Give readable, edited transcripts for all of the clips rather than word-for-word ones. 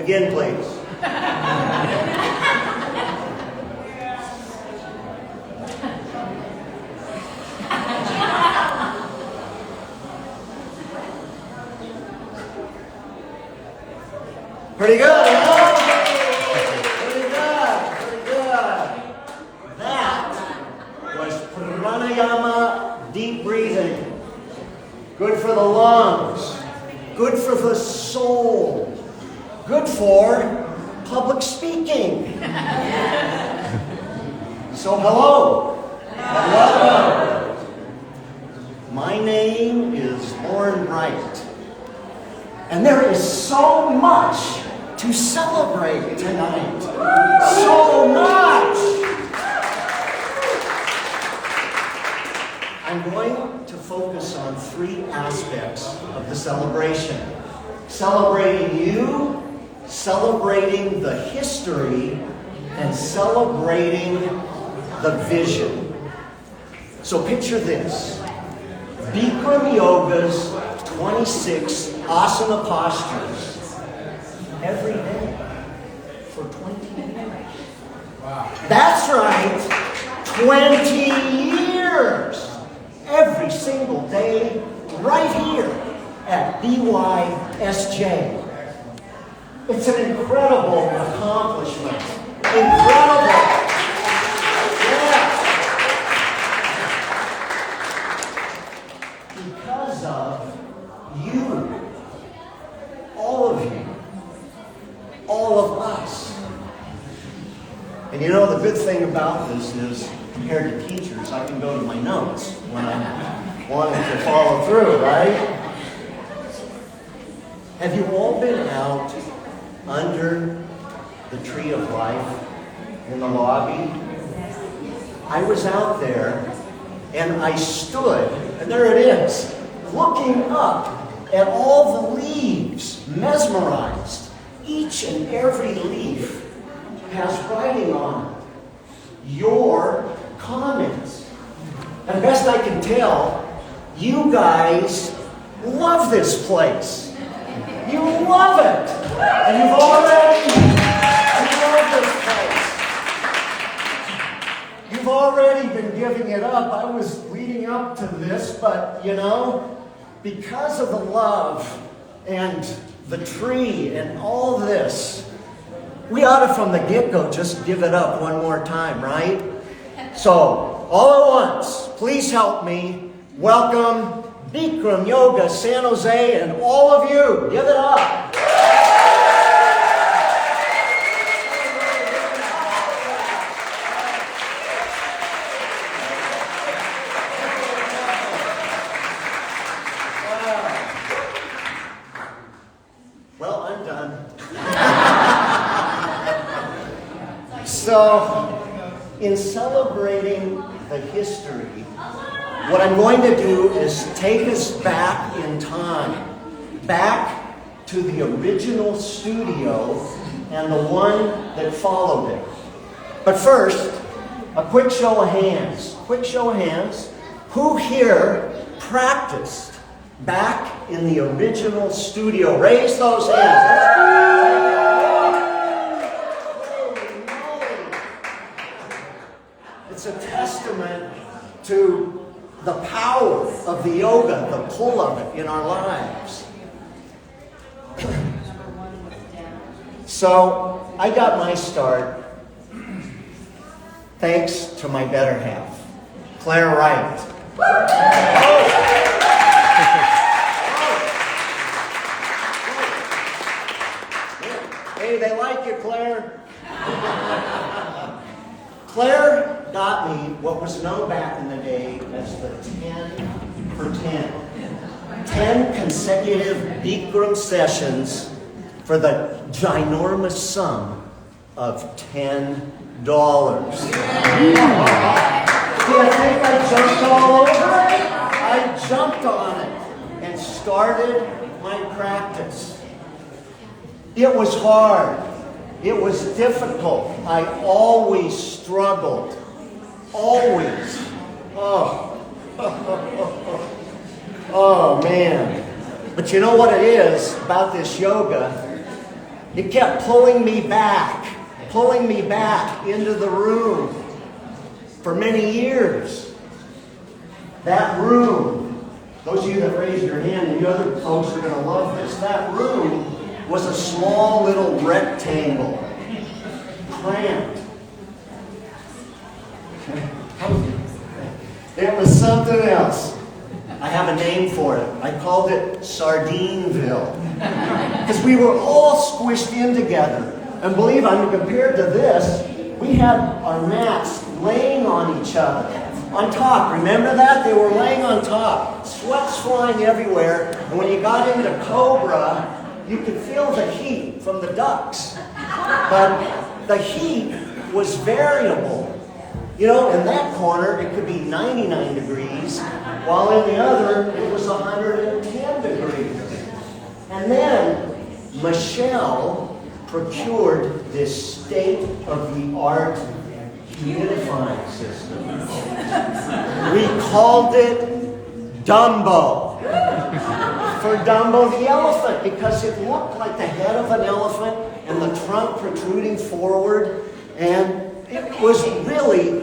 Begin, please. Pretty good, huh? Pretty good. That was pranayama, deep breathing. Good for the lungs. Good for the soul. Good for public speaking. So hello. Hello. My name is Lauren Wright. And there is so much to celebrate tonight. So much! I'm going to focus on 3 aspects of the celebration. Celebrating you, celebrating the history, and celebrating the vision. So picture this. Bikram Yoga's 26 asana postures every day for 20 years. Wow. That's right, 20 years. Every single day, right here at BYSJ. It's an incredible accomplishment. Incredible. Yeah. Because of you. All of you. All of us. And you know, the good thing about this is, compared to teachers, I can go to my notes when I'm wanting to follow through, right? Have you all been out under the tree of life in the lobby? I was out there and I stood, and there it is, looking up at all the leaves, mesmerized. Each and every leaf has writing on it. Your comments. And best I can tell, you guys love this place. You love it. And you love this place. You've already been giving it up. I was leading up to this, but you know, because of the love and the tree and all this, we ought to, from the get-go, just give it up one more time, right? So, all at once, please help me welcome Bikram Yoga San Jose and all of you. Give it up. Well, I'm done. So, in celebrating the history, what I'm going to do is take us back in time, back to the original studio and the one that followed it. But first, a quick show of hands. Quick show of hands. Who here practiced back in the original studio? Raise those hands. It's a testament to the power of the yoga, the pull of it in our lives. So, I got my start thanks to my better half, Claire Wright. Hey, they like you, Claire. Claire got me what was known back in the day as the 10 for 10. 10 consecutive Bikram sessions for the ginormous sum of $10. Do you think I jumped all over it? I jumped on it and started my practice. It was hard. It was difficult. I always struggled. Always. Oh man. But you know what it is about this yoga? It kept pulling me back into the room for many years. That room, those of you that raised your hand, and you other folks are going to love this, that room was a small little rectangle, cramped. It was something else. I have a name for it. I called it Sardineville. Because we were all squished in together. And believe me, compared to this, we had our mats laying on each other. On top, remember that? They were laying on top. Sweat's flying everywhere. And when you got into Cobra, you could feel the heat from the ducks. But the heat was variable. You know, in that corner, it could be 99 degrees, while in the other, it was 110 degrees. And then Michele procured this state-of-the-art humidifying system. We called it Dumbo. For Dumbo the elephant, because it looked like the head of an elephant and the trunk protruding forward. And it was really,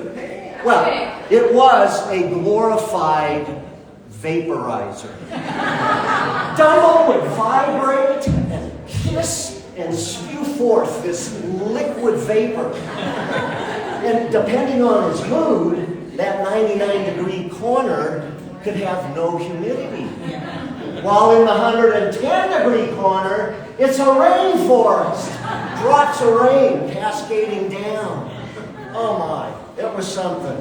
well, it was a glorified vaporizer. Dumbo would vibrate and hiss and spew forth this liquid vapor. And depending on his mood, that 99-degree corner could have no humidity. While in the 110-degree corner, it's a rainforest. Drops of rain cascading down. Oh my, it was something.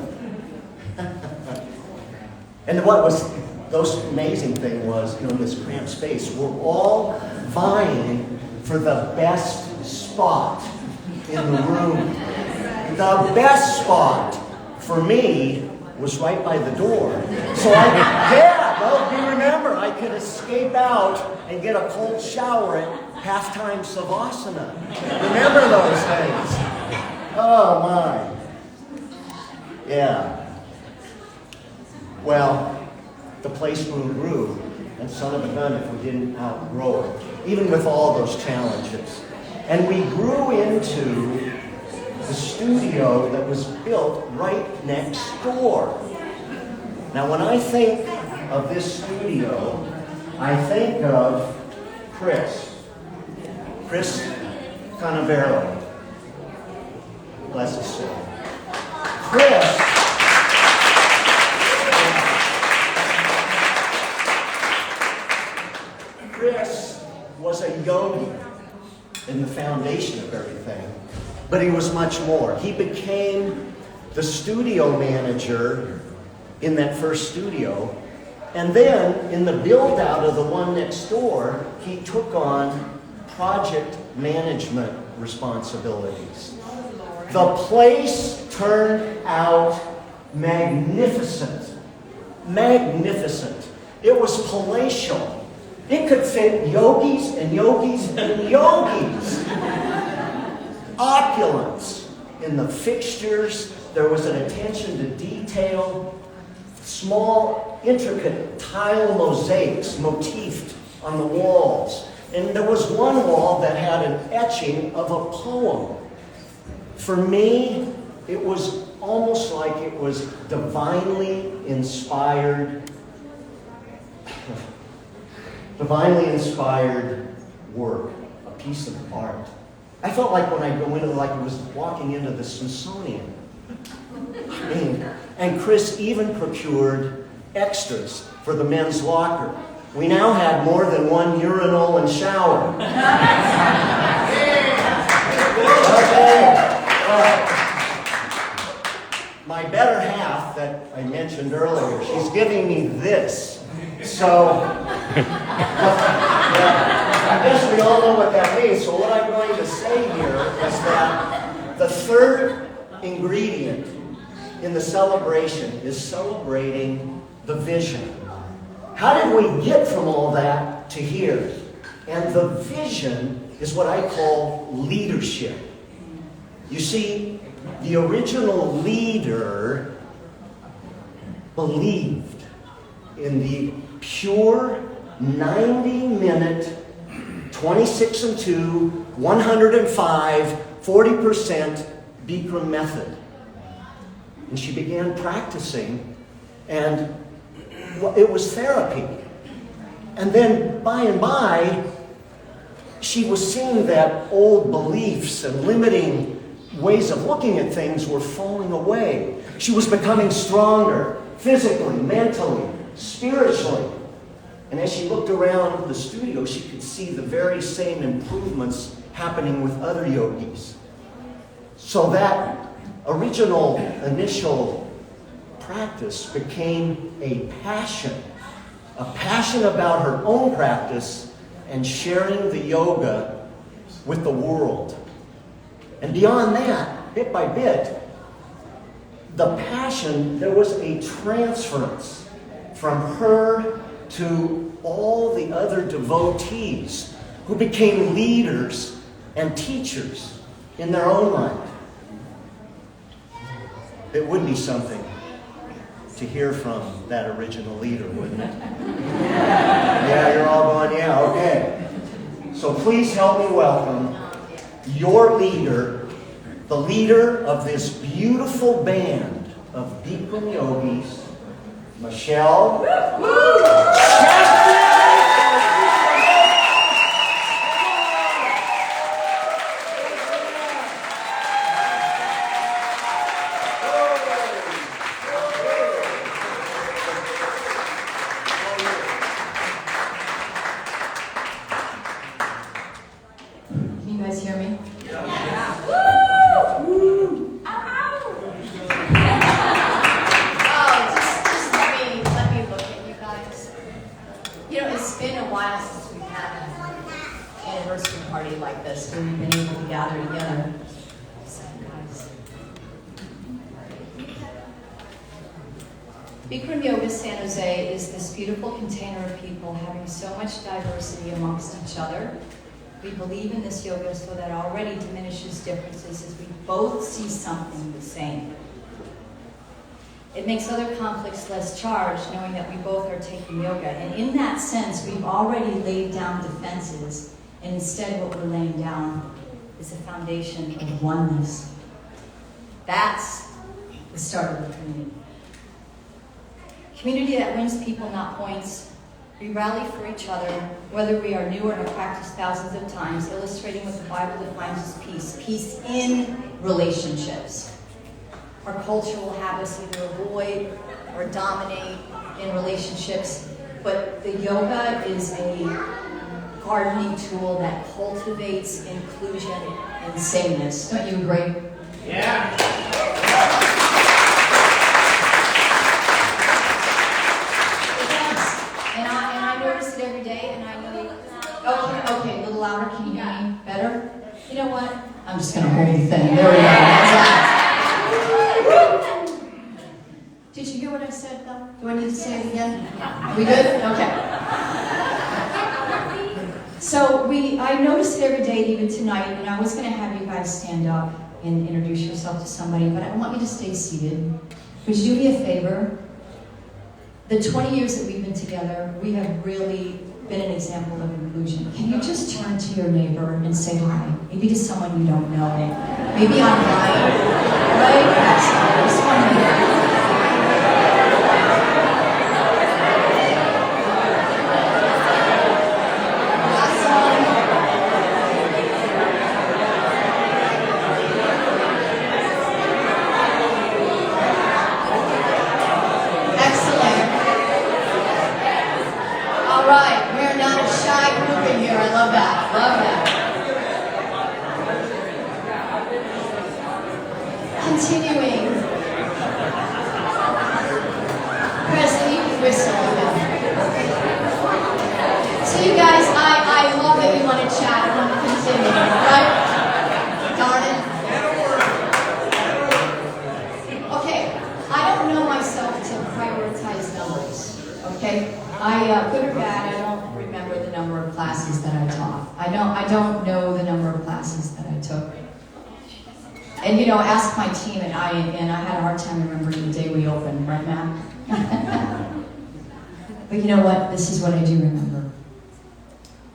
And what was the most amazing thing was, in this cramped space, we're all vying for the best spot in the room. The best spot for me was right by the door. So you remember, I could escape out and get a cold shower at halftime Savasana. Remember those things? Oh my. Yeah. Well, the place grew, and son of a gun if we didn't outgrow it, even with all those challenges. And we grew into the studio that was built right next door. Now, when I think of this studio, I think of Chris Canavero. Bless his soul. Chris was a yogi in the foundation of everything, but he was much more. He became the studio manager in that first studio, and then in the build out of the one next door, he took on project management responsibilities. The place turned out magnificent. Magnificent. It was palatial. It could fit yogis and yogis and yogis. Opulence in the fixtures. There was an attention to detail. Small, intricate tile mosaics motifed on the walls. And there was one wall that had an etching of a poem. For me, it was almost like it was divinely inspired work, a piece of art. I felt like when I go into, like I was walking into the Smithsonian. And Chris even procured extras for the men's locker. We now had more than one urinal and shower. Okay. My better half that I mentioned earlier, she's giving me this. So, I guess we all know what that means. So what I'm going to say here is that the third ingredient in the celebration is celebrating the vision. How did we get from all that to here? And the vision is what I call leadership. You see, the original leader believed in the pure 90-minute 26 and 2, 105, 40% Bikram method. And she began practicing, and it was therapy. And then by and by, she was seeing that old beliefs and limiting ways of looking at things were falling away. She was becoming stronger, physically, mentally, spiritually. And as she looked around the studio, she could see the very same improvements happening with other yogis. So that original, initial practice became a passion about her own practice and sharing the yoga with the world. And beyond that, bit by bit, the passion, there was a transference from her to all the other devotees who became leaders and teachers in their own right. It would be something to hear from that original leader, wouldn't it? Yeah, you're all going, yeah, okay. So please help me welcome your leader, the leader of this beautiful band of Bikram yogis, Michele. Bikram Yoga San Jose is this beautiful container of people having so much diversity amongst each other. We believe in this yoga so that already diminishes differences as we both see something the same. It makes other conflicts less charged, knowing that we both are taking yoga. And in that sense, we've already laid down defenses, and instead what we're laying down is a foundation of oneness. That's the start of the community. Community that wins people, not points. We rally for each other, whether we are new or have practiced thousands of times, illustrating what the Bible defines as peace. Peace in relationships. Our culture will have us either avoid or dominate in relationships, but the yoga is a gardening tool that cultivates inclusion and sameness. Don't you agree? Yeah. Okay, a little louder. Can you hear me better? You know what? I'm just going to hold the thing. There we go. That's that. Did you hear what I said, though? Do I need to say it again? Are we good? Okay. So I noticed it every day, even tonight, and I was going to have you guys stand up and introduce yourself to somebody, but I want you to stay seated. Would you do me a favor? The 20 years that we've been together, we have really been an example of inclusion. Can you just turn to your neighbor and say hi? Maybe to someone you don't know. Maybe online. Right? I just want to hear. Continuing. Presley, you can whistle again. So you guys, I love that you want to chat. I want to continue, right? Darn it. Okay, I don't know myself to prioritize numbers, okay? Good or bad, I don't remember the number of classes that I taught. I don't know the number of classes that I took. And ask my team, and I had a hard time remembering the day we opened, right, Matt? But you know what? This is what I do remember.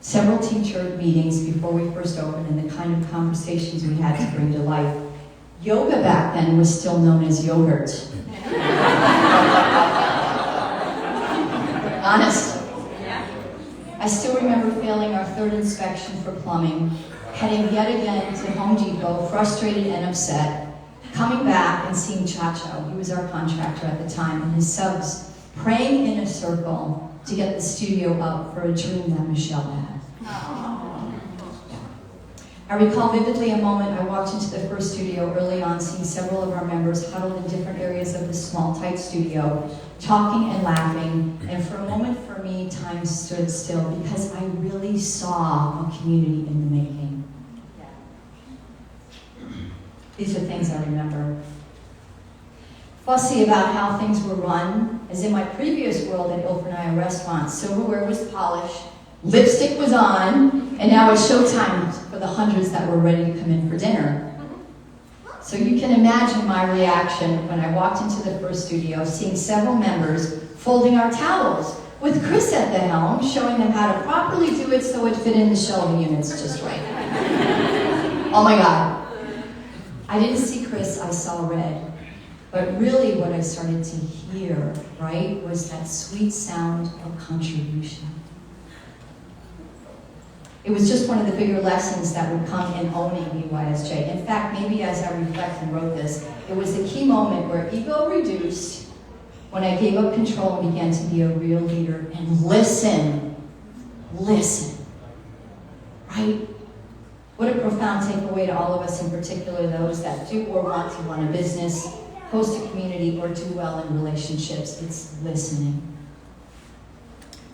several teacher meetings before we first opened and the kind of conversations we had to bring to life. Yoga back then was still known as yogurt. Honest. I still remember failing our third inspection for plumbing, heading yet again to Home Depot, frustrated and upset, coming back and seeing Chacho, he was our contractor at the time, and his subs praying in a circle to get the studio up for a dream that Michele had. I recall vividly a moment I walked into the first studio early on, seeing several of our members huddled in different areas of the small, tight studio, talking and laughing, and for a moment for me, time stood still because I really saw a community in the making. These are things I remember. Fussy about how things were run, as in my previous world at Ilfreniah Restaurant, silverware was polished, lipstick was on, and now it's showtime for the hundreds that were ready to come in for dinner. So you can imagine my reaction when I walked into the first studio, seeing several members folding our towels, with Chris at the helm, showing them how to properly do it so it fit in the shelving units just right. Oh my God. I didn't see Chris, I saw red. But really what I started to hear, right, was that sweet sound of contribution. It was just one of the bigger lessons that would come in owning BYSJ. In fact, maybe as I reflect and wrote this, it was the key moment where ego reduced, when I gave up control and began to be a real leader and listen, right? What a profound takeaway to all of us, in particular those that do or want to run a business, host a community, or do well in relationships. It's listening.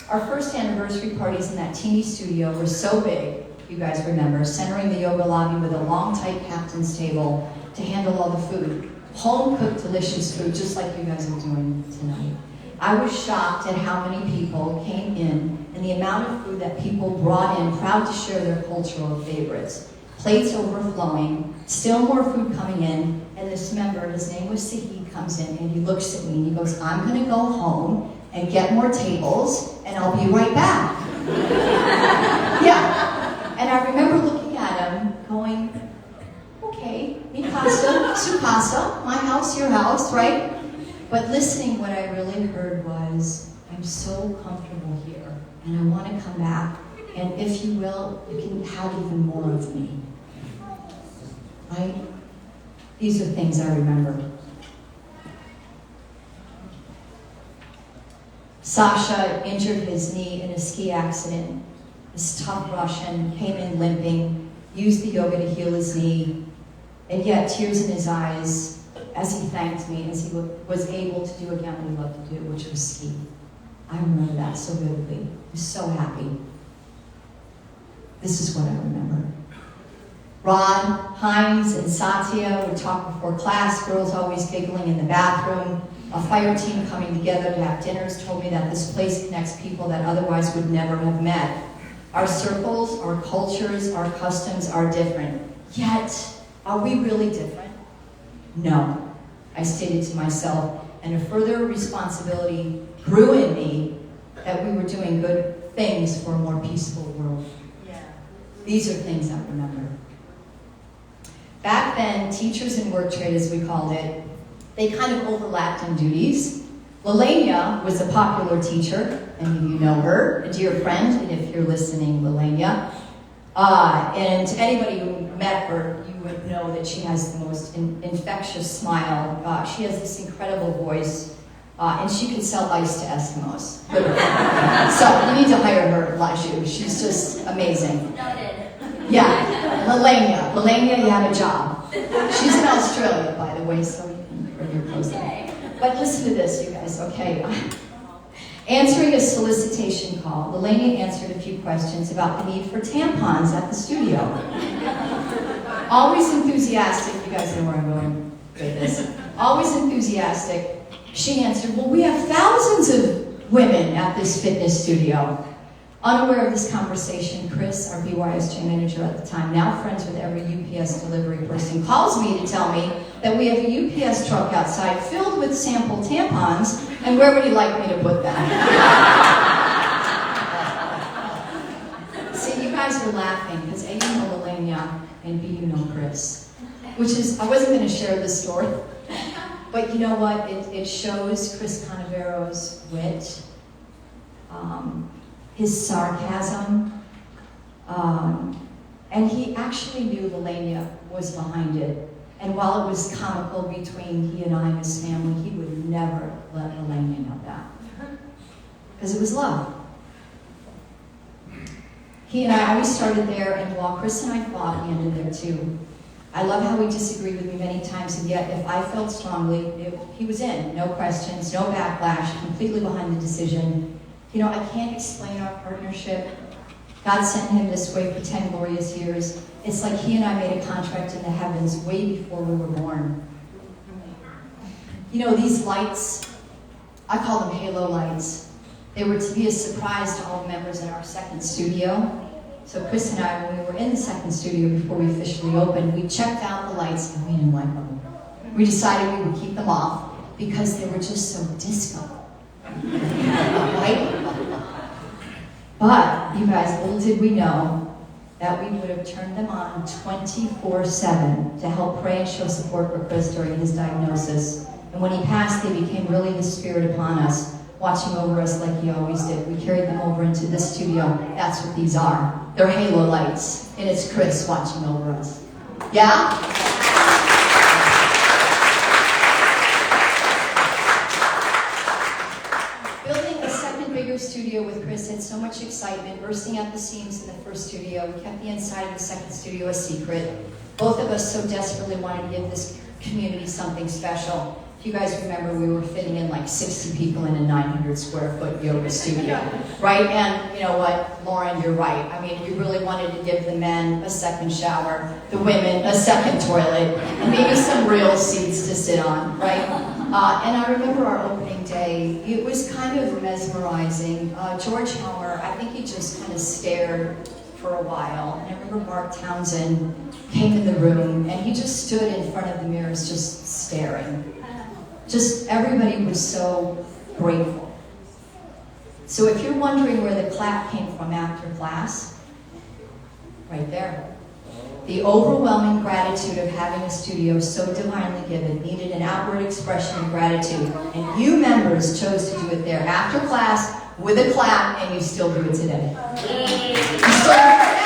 Our first anniversary parties in that teeny studio were so big, you guys remember, centering the yoga lobby with a long, tight captain's table to handle all the food. Home-cooked, delicious food, just like you guys are doing tonight. I was shocked at how many people came in and the amount of food that people brought in, proud to share their cultural favorites. Plates overflowing, still more food coming in, and this member, his name was Sahid, comes in and he looks at me and he goes, I'm gonna go home and get more tables and I'll be right back. Yeah, and I remember looking at him going, okay, mi casa, su casa, my house, your house, right? But listening, what I really heard was, I'm so comfortable here, and I want to come back, and if you will, you can have even more of me. Right? These are things I remember. Sasha injured his knee in a ski accident. This tough Russian came in limping, used the yoga to heal his knee, and yet tears in his eyes as he thanked me, as he was able to do again what he loved to do, which was ski. I remember that so vividly. I was so happy. This is what I remember. Rod, Hines, and Satya would talk before class, girls always giggling in the bathroom. A fire team coming together to have dinners told me that this place connects people that otherwise would never have met. Our circles, our cultures, our customs are different. Yet, are we really different? No, I stated to myself, and a further responsibility grew in me that we were doing good things for a more peaceful world. Yeah. These are things I remember. Back then, teachers and work trade, as we called it, they kind of overlapped in duties. Lelania was a popular teacher, and you know her, a dear friend, and if you're listening, Lelania. And to anybody who met her, you would know that she has the most infectious smile. She has this incredible voice, and she can sell ice to Eskimos. So you need to hire her, Laju. She's just amazing. Noted. Yeah, Lelania. Lelania, you have a job. She's in Australia, by the way, so you can bring your clothes in. But listen to this, you guys, okay? Answering a solicitation call, Lelania answered a few questions about the need for tampons at the studio. Always enthusiastic, you guys know where I'm going with this. Always enthusiastic, she answered, well, we have thousands of women at this fitness studio. Unaware of this conversation, Chris, our BYSJ manager at the time, now friends with every UPS delivery person, calls me to tell me that we have a UPS truck outside filled with sample tampons, and where would you like me to put them? laughing because A, you know Lelania, and B, you know Chris. Which is, I wasn't going to share this story, but you know what? It shows Chris Canavero's wit, his sarcasm, and he actually knew Lelania was behind it. And while it was comical between he and I and his family, he would never let Lelania know that. Because it was love. He and I always started there, and while Chris and I fought, we ended there too. I love how he disagreed with me many times, and yet if I felt strongly, he was in. No questions, no backlash, completely behind the decision. You know, I can't explain our partnership. God sent him this way for 10 glorious years. It's like he and I made a contract in the heavens way before we were born. You know, these lights, I call them halo lights. They were to be a surprise to all members in our second studio. So Chris and I, when we were in the second studio before we officially opened, we checked out the lights and we didn't like them. We decided we would keep them off because they were just so disco. Right? But, you guys, little did we know that we would have turned them on 24/7 to help pray and show support for Chris during his diagnosis. And when he passed, they became really the spirit upon us, watching over us like he always did. We carried them over into this studio. That's what these are. They're halo lights, and it's Chris watching over us. Yeah? Building a second bigger studio with Chris had so much excitement, bursting at the seams in the first studio. We kept the inside of the second studio a secret. Both of us so desperately wanted to give this community something special. If you guys remember, we were fitting in like 60 people in a 900 square foot yoga studio, right? And you know what, Lauren, you're right. I mean, we really wanted to give the men a second shower, the women a second toilet, and maybe some real seats to sit on, right? And I remember our opening day. It was kind of mesmerizing. George Helmer, I think he just kind of stared for a while. And I remember Mark Townsend came in the room, and he just stood in front of the mirrors just staring. Just everybody was so grateful. So if you're wondering where the clap came from after class, right there. The overwhelming gratitude of having a studio so divinely given needed an outward expression of gratitude. And you members chose to do it there after class with a clap, and you still do it today. You still do it today.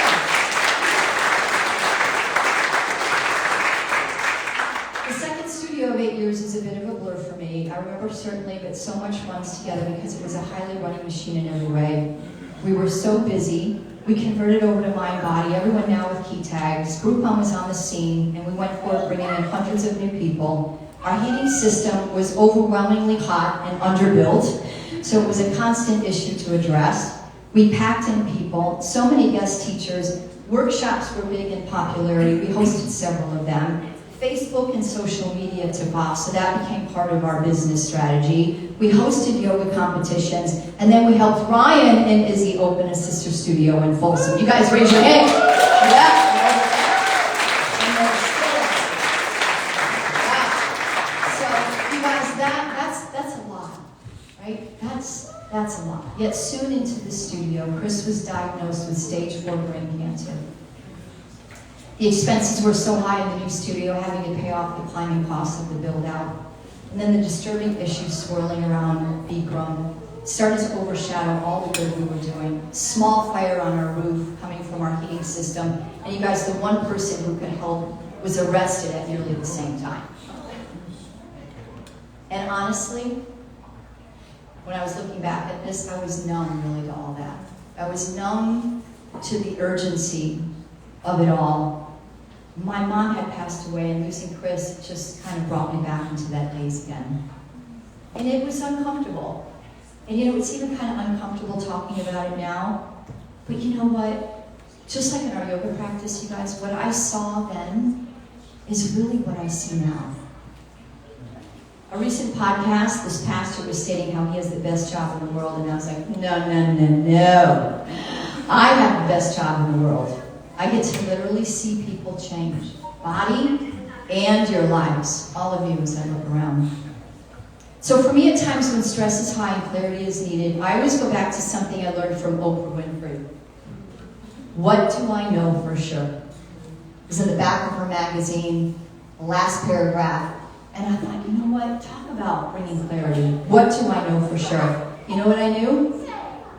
Of 8 years is a bit of a blur for me. I remember certainly, but so much runs together because it was a highly running machine in every way. We were so busy. We converted over to Mind Body, everyone now with key tags. Groupon was on the scene, and we went forth bringing in hundreds of new people. Our heating system was overwhelmingly hot and underbuilt, so it was a constant issue to address. We packed in people, so many guest teachers. Workshops were big in popularity. We hosted several of them. Facebook and social media took off, so that became part of our business strategy. We hosted yoga competitions, and then we helped Ryan and Izzy open a sister studio in Folsom. You guys raise your hand. Yeah. So, you guys, that's a lot, right? That's a lot. Yet soon into the studio, Chris was diagnosed with stage 4 brain cancer. The expenses were so high in the new studio, having to pay off the climbing costs of the build-out. And then the disturbing issues swirling around Bikram started to overshadow all the good we were doing. Small fire on our roof coming from our heating system. And you guys, the one person who could help was arrested at nearly the same time. And honestly, when I was looking back at this, I was numb really to all that. I was numb to the urgency of it all. My mom had passed away, and losing Chris just kind of brought me back into that daze again. And it was uncomfortable. And you know, it's even kind of uncomfortable talking about it now. But you know what? Just like in our yoga practice, you guys, what I saw then is really what I see now. A recent podcast, this pastor was stating how he has the best job in the world, and I was like, no. I have the best job in the world. I get to literally see people change, body and your lives, all of you as I look around. So for me, at times when stress is high and clarity is needed, I always go back to something I learned from Oprah Winfrey. What do I know for sure? It was in the back of her magazine, the last paragraph. And I thought, you know what? Talk about bringing clarity. What do I know for sure? You know what I knew?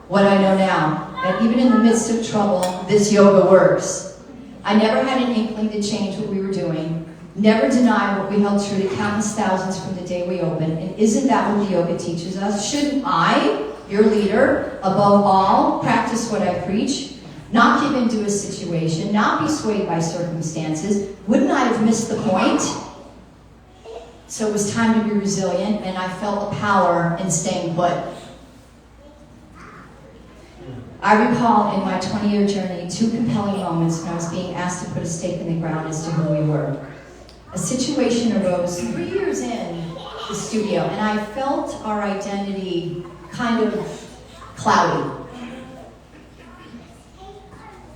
What I know now. That even in the midst of trouble, this yoga works. I never had an inkling to change what we were doing. Never deny what we held true to countless thousands from the day we opened. And isn't that what the yoga teaches us? Shouldn't I, your leader, above all, practice what I preach? Not give in to a situation, not be swayed by circumstances. Wouldn't I have missed the point? So it was time to be resilient, and I felt a power in staying put. I recall in my 20-year journey 2 compelling moments when I was being asked to put a stake in the ground as to who we were. A situation arose 3 years in the studio, and I felt our identity kind of cloudy.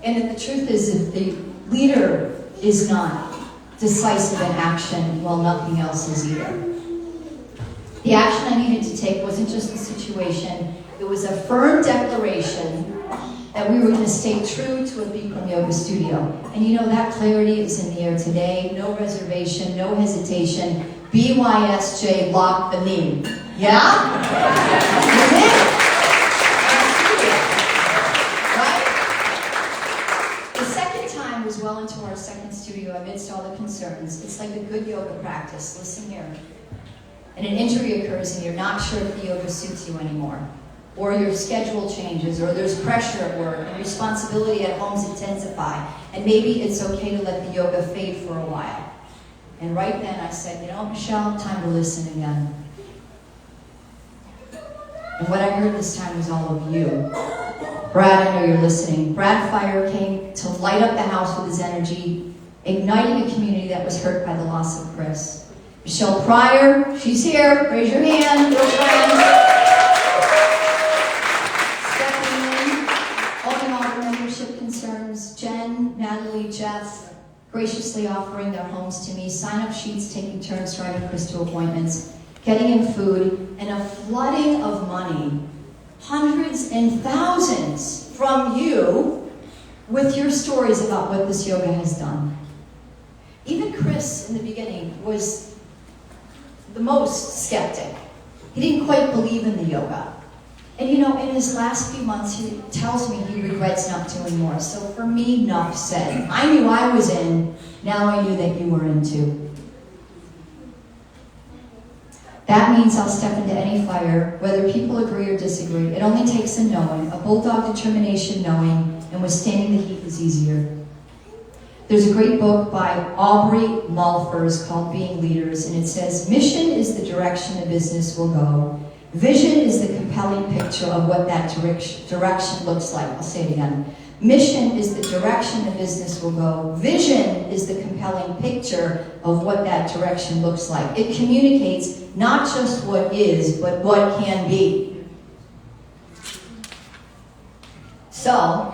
And the truth is, if the leader is not decisive in action, well, nothing else is either. The action I needed to take wasn't just the situation, it was a firm declaration that we were going to stay true to a Bikram Yoga studio. And you know, that clarity is in the air today. No reservation, no hesitation. BYSJ, lock the knee. Yeah? Is it? Right? The second time was well into our second studio amidst all the concerns. It's like a good yoga practice. Listen here. And an injury occurs and you're not sure if the yoga suits you anymore. Or your schedule changes, or there's pressure at work, and responsibility at homes intensify. And maybe it's okay to let the yoga fade for a while. And right then I said, you know, Michele, time to listen again. And what I heard this time was all of you. Brad, I know you're listening. Brad Fire came to light up the house with his energy, igniting a community that was hurt by the loss of Chris. Michele Pryor, she's here. Raise your hand, little friends. Jen, Natalie, Jeff, graciously offering their homes to me, sign-up sheets, taking turns driving Chris to appointments, getting in food, and a flooding of money, hundreds and thousands from you with your stories about what this yoga has done. Even Chris, in the beginning, was the most skeptic. He didn't quite believe in the yoga. And you know, in his last few months, he tells me he regrets not doing more. So for me, enough said. I knew I was in, now I knew that you were in too. That means I'll step into any fire, whether people agree or disagree. It only takes a knowing, a bulldog determination knowing, and withstanding the heat is easier. There's a great book by Aubrey Malphurs called Being Leaders, and it says, mission is the direction the business will go. Vision is the compelling picture of what that direction looks like. I'll say it again. Mission is the direction the business will go. Vision is the compelling picture of what that direction looks like. It communicates not just what is, but what can be. So,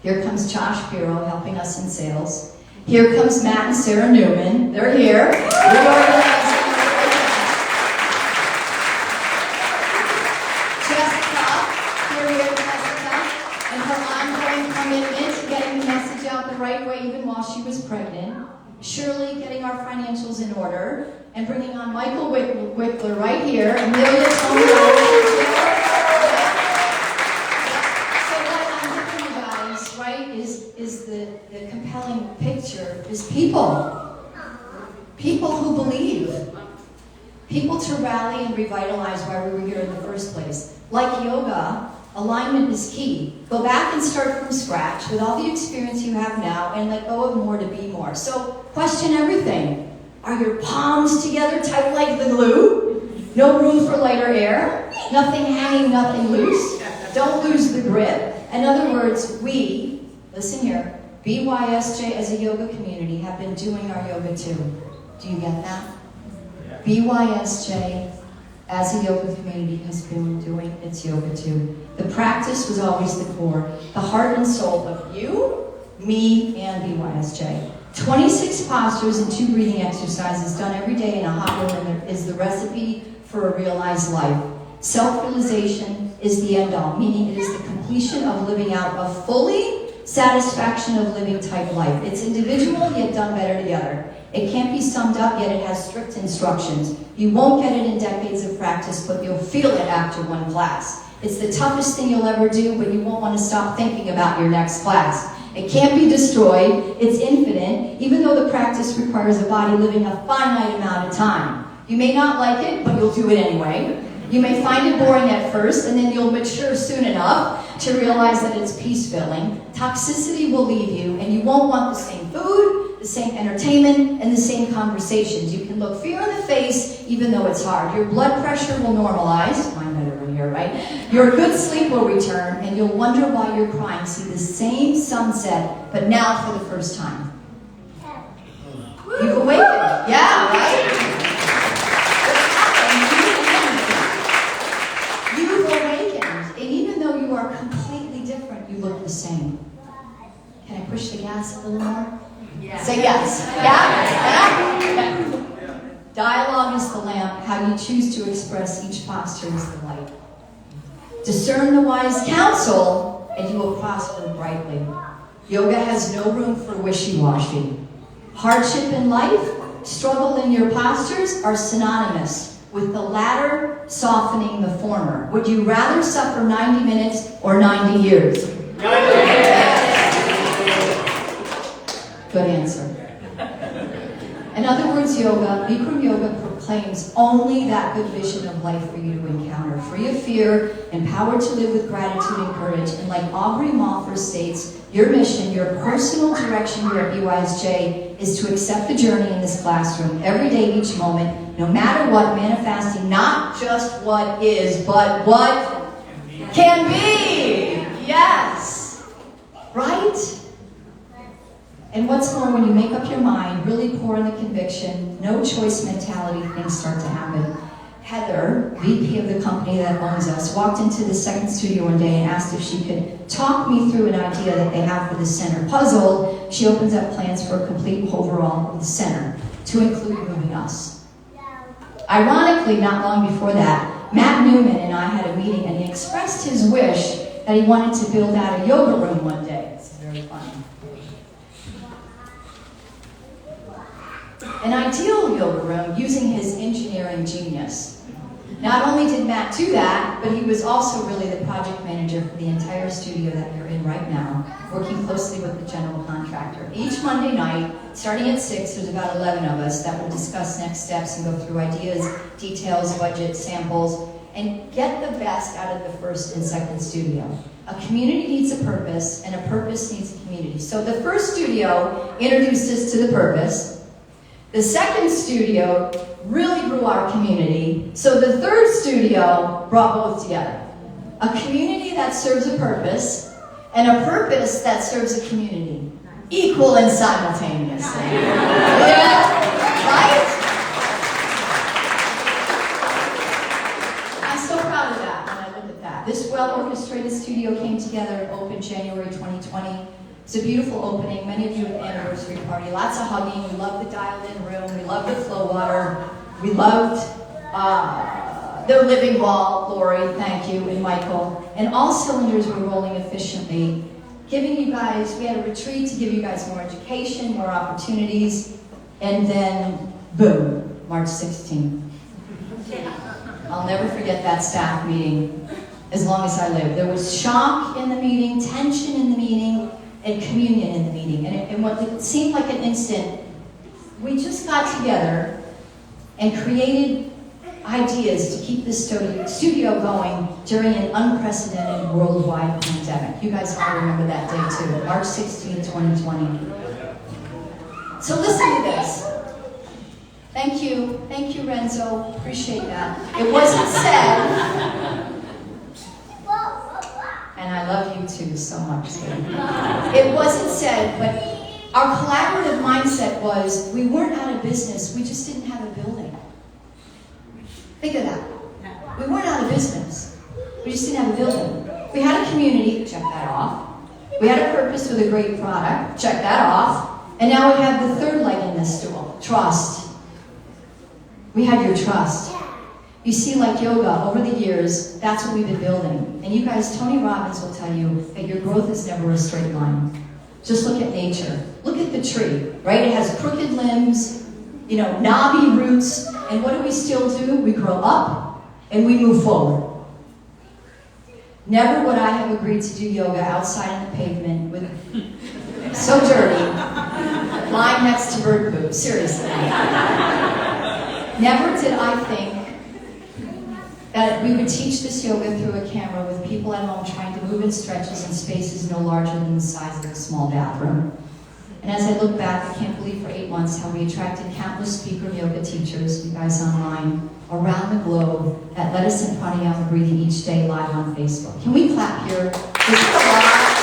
here comes Josh Piro helping us in sales. Here comes Matt and Sarah Newman. They're here. We're organizing. Right way even while she was pregnant. Shirley getting our financials in order and bringing on Michael Wickler right here. Amelia Tony. So what I'm giving you guys, right, is the compelling picture is people. People who believe. People to rally and revitalize why we were here in the first place. Like yoga, alignment is key. Go back and start from scratch with all the experience you have now and let go of more to be more. So question everything. Are your palms together tight like the glue? No room for lighter air? Nothing hanging, nothing loose? Don't lose the grip. In other words, we, listen here, BYSJ as a yoga community have been doing our yoga too. Do you get that? BYSJ as a yoga community has been doing its yoga too. The practice was always the core, the heart and soul of you, me, and BYSJ. 26 postures and 2 breathing exercises done every day in a hot room is the recipe for a realized life. Self-realization is the end-all, meaning it is the completion of living out a fully satisfaction of living type life. It's individual, yet done better together. It can't be summed up, yet it has strict instructions. You won't get it in decades of practice, but you'll feel it after one class. It's the toughest thing you'll ever do, but you won't want to stop thinking about your next class. It can't be destroyed. It's infinite, even though the practice requires a body living a finite amount of time. You may not like it, but you'll do it anyway. You may find it boring at first, and then you'll mature soon enough to realize that it's peace-filling. Toxicity will leave you, and you won't want the same food, the same entertainment, and the same conversations. You can look fear in the face, even though it's hard. Your blood pressure will normalize. Mine better in here, right? Your good sleep will return, and you'll wonder why you're crying. See the same sunset, but now for the first time. You've awakened. Yeah, right? You are completely different, you look the same. Can I push the gas a little more? Yeah. Say yes. Yeah? Dialogue is the lamp. How you choose to express each posture is the light. Discern the wise counsel, and you will prosper brightly. Yoga has no room for wishy-washy. Hardship in life, struggle in your postures are synonymous, with the latter softening the former. Would you rather suffer 90 minutes or 90 years? Good answer. In other words, Bikram Yoga proclaims only that good vision of life for you to encounter, free of fear, empowered to live with gratitude and courage. And like Aubrey Malfer states, your mission, your personal direction here at BYSJ is to accept the journey in this classroom every day, each moment, no matter what, manifesting not just what is, but what can be. Yes. Right? And what's more, when you make up your mind, really pour in the conviction, no choice mentality, things start to happen. Heather, VP of the company that owns us, walked into the second studio one day and asked if she could talk me through an idea that they have for the center. Puzzled, she opens up plans for a complete overhaul of the center, to include moving us. Ironically, not long before that, Matt Newman and I had a meeting, and he expressed his wish that he wanted to build out a yoga room one day. It's very funny. An ideal yoga room using his engineering genius. Not only did Matt do that, but he was also really the project manager for the entire studio that you're in right now, working closely with the general contractor. Each Monday night, starting at 6, there's about 11 of us that will discuss next steps and go through ideas, details, budget, samples, and get the best out of the first and second studio. A community needs a purpose, and a purpose needs a community. So the first studio introduced us to the purpose. The second studio really grew our community, so the third studio brought both together. A community that serves a purpose, and a purpose that serves a community. Equal and simultaneously. Yeah, right? I'm so proud of that when I look at that. This well-orchestrated studio came together and opened January 2020. It's a beautiful opening. Many of you at the anniversary party. Lots of hugging. We love the dialed-in room. We love the flow water. We loved the living wall. Lori, thank you, and Michael. And all cylinders were rolling efficiently. Giving you guys, we had a retreat to give you guys more education, more opportunities, and then, boom, March 16th. I'll never forget that staff meeting as long as I live. There was shock in the meeting, tension in the meeting, and communion in the meeting. And what it seemed like an instant, we just got together and created ideas to keep this studio going during an unprecedented worldwide pandemic. You guys all remember that day too, March 16, 2020. So listen to this. Thank you, Renzo, appreciate that. It wasn't said, and I love you too so much. It wasn't said, but our collaborative mindset was, we weren't out of business, we just didn't have a building. Think of that. We weren't out of business, we just didn't have a building. We had a community, check that off. We had a purpose with a great product, check that off. And now we have the third leg in this stool, trust. We had your trust. You see, like yoga, over the years, that's what we've been building. And you guys, Tony Robbins will tell you that your growth is never a straight line. Just look at nature. Look at the tree, right? It has crooked limbs, knobby roots. And what do we still do? We grow up and we move forward. Never would I have agreed to do yoga outside on the pavement with so dirty, lying next to bird poop. Seriously. Never did I think that we would teach this yoga through a camera with people at home trying to move in stretches in spaces no larger than the size of a small bathroom. And as I look back, I can't believe for 8 months how we attracted countless Bikram yoga teachers, you guys online, around the globe that led us in pranayama breathing each day live on Facebook. Can we clap here? This is a lot.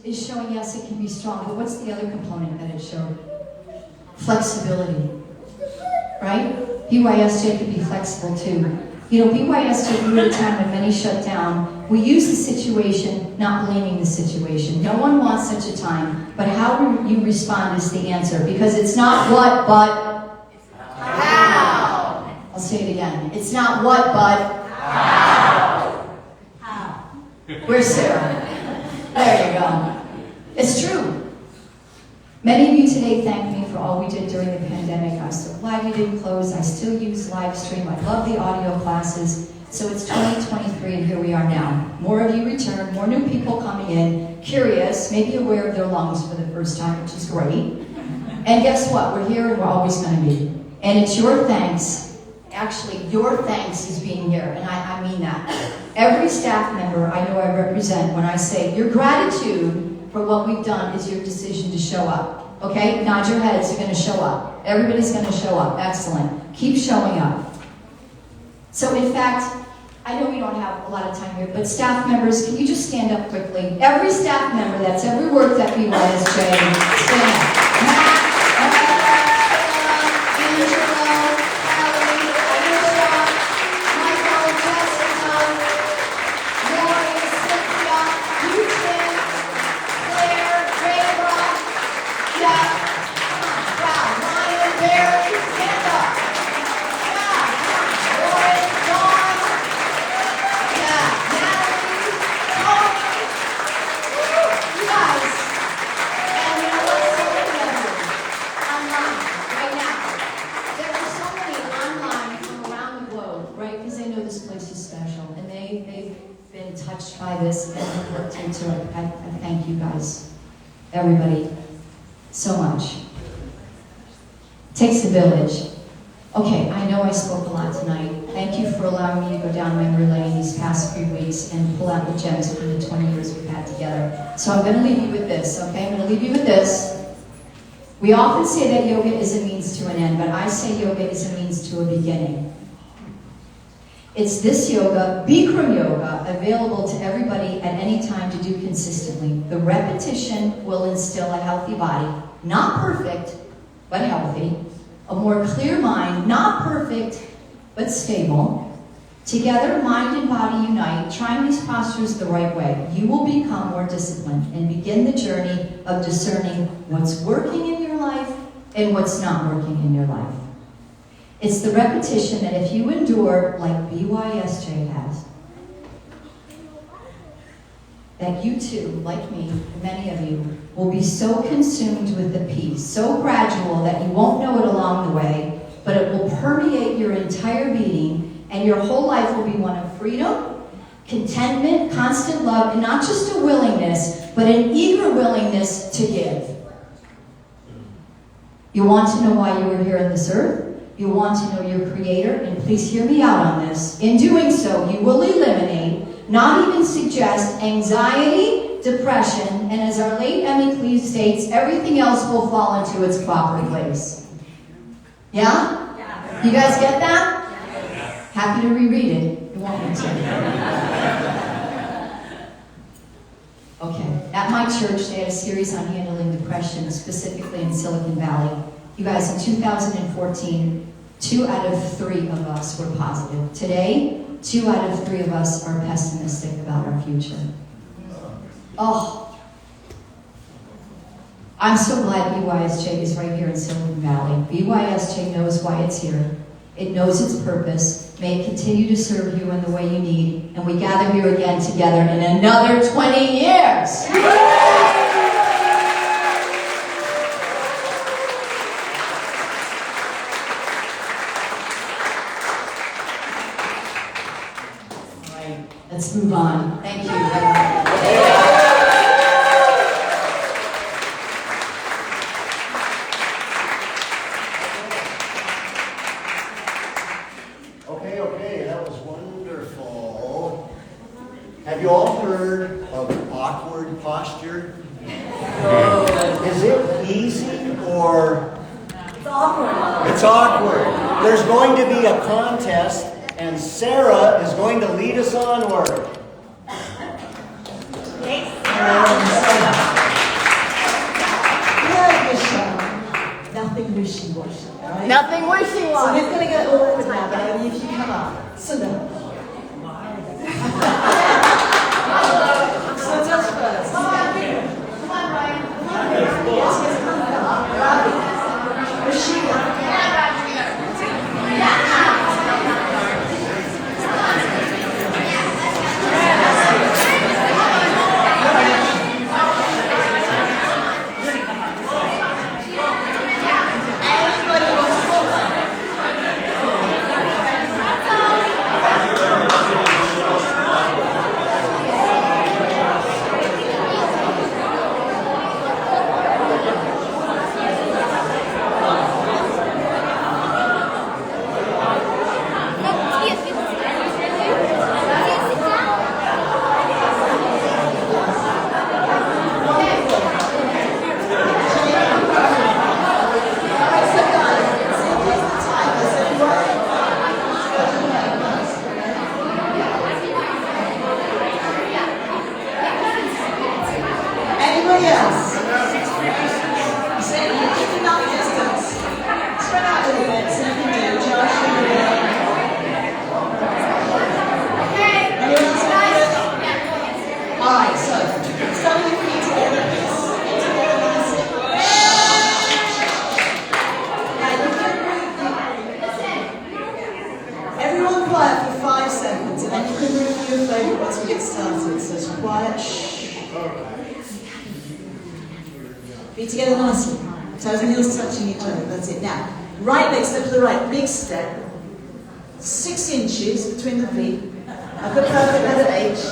Is showing, yes, it can be strong, but what's the other component that it showed? Flexibility, right? BYSJ could be flexible too. BYSJ grew at a time when many shut down. We use the situation, not blaming the situation. No one wants such a time, but how you respond is the answer, because it's not what, but how. I'll say it again. It's not what, but how. How. Where's Sarah? There you go. It's true. Many of you today thank me for all we did during the pandemic. I'm so glad we didn't close. I still use live stream. I love the audio classes. So it's 2023 and here we are now. More of you return, more new people coming in, curious, maybe aware of their lungs for the first time, which is great. And guess what? We're here and we're always going to be. And it's your thanks. Actually, your thanks is being here, and I mean that. Every staff member I know I represent when I say your gratitude for what we've done is your decision to show up. Okay? Nod your heads, you're going to show up. Everybody's going to show up. Excellent. Keep showing up. So in fact, I know we don't have a lot of time here, but staff members, can you just stand up quickly? Every staff member that's ever worked at BYSJ, stand up. Matt, I thank you guys, everybody, so much. It takes a village. Okay, I know I spoke a lot tonight. Thank you for allowing me to go down memory lane these past few weeks and pull out the gems from the 20 years we've had together. So I'm going to leave you with this, okay? I'm going to leave you with this. We often say that yoga is a means to an end, but I say yoga is a means to a beginning. It's this yoga, Bikram Yoga, available to everybody at any time to do consistently. The repetition will instill a healthy body, not perfect, but healthy. A more clear mind, not perfect, but stable. Together, mind and body unite, trying these postures the right way. You will become more disciplined and begin the journey of discerning what's working in your life and what's not working in your life. It's the repetition that if you endure like BYSJ has, that you too, like me, many of you, will be so consumed with the peace, so gradual that you won't know it along the way, but it will permeate your entire being, and your whole life will be one of freedom, contentment, constant love, and not just a willingness, but an eager willingness to give. You want to know why you were here on this earth? You want to know your Creator? And please hear me out on this. In doing so, you will eliminate, not even suggest, anxiety, depression, and as our late Emmy Cleave states, everything else will fall into its proper place. Yeah? Yeah. You guys get that? Yes. Happy to reread it. You want me to? Okay. At my church, they had a series on handling depression, specifically in Silicon Valley. You guys, in 2014, 2 out of 3 of us were positive. Today, 2 out of 3 of us are pessimistic about our future. Oh. I'm so glad BYSJ is right here in Silicon Valley. BYSJ knows why it's here. It knows its purpose. May it continue to serve you in the way you need. And we gather here again together in another 20 years. All right, let's move on. Thank you. Okay, that was wonderful. Have you all heard of awkward posture? Is it easy or? It's awkward. It's awkward. There's going to be a contest, and Sarah is going to lead us onward. Nothing wishy-washy, right? Nothing wishy-washy. So we're going to get awkward now, but only if you come up. So no. So just first. Come on, Ryan. Yes, come on. Michele. Anybody else? So you keep enough distance. Spread out a little bit so you can do Josh. Anyone else have it? Alright, so start with your feet together. Feet together, that's it. Everyone quiet for 5 seconds and then you can move your favourite once we get started. So it's quiet. Feet together nicely. Toes and heels touching each other. That's it. Now, right leg step to the right. Big step. 6 inches between the feet. At the perfect letter H.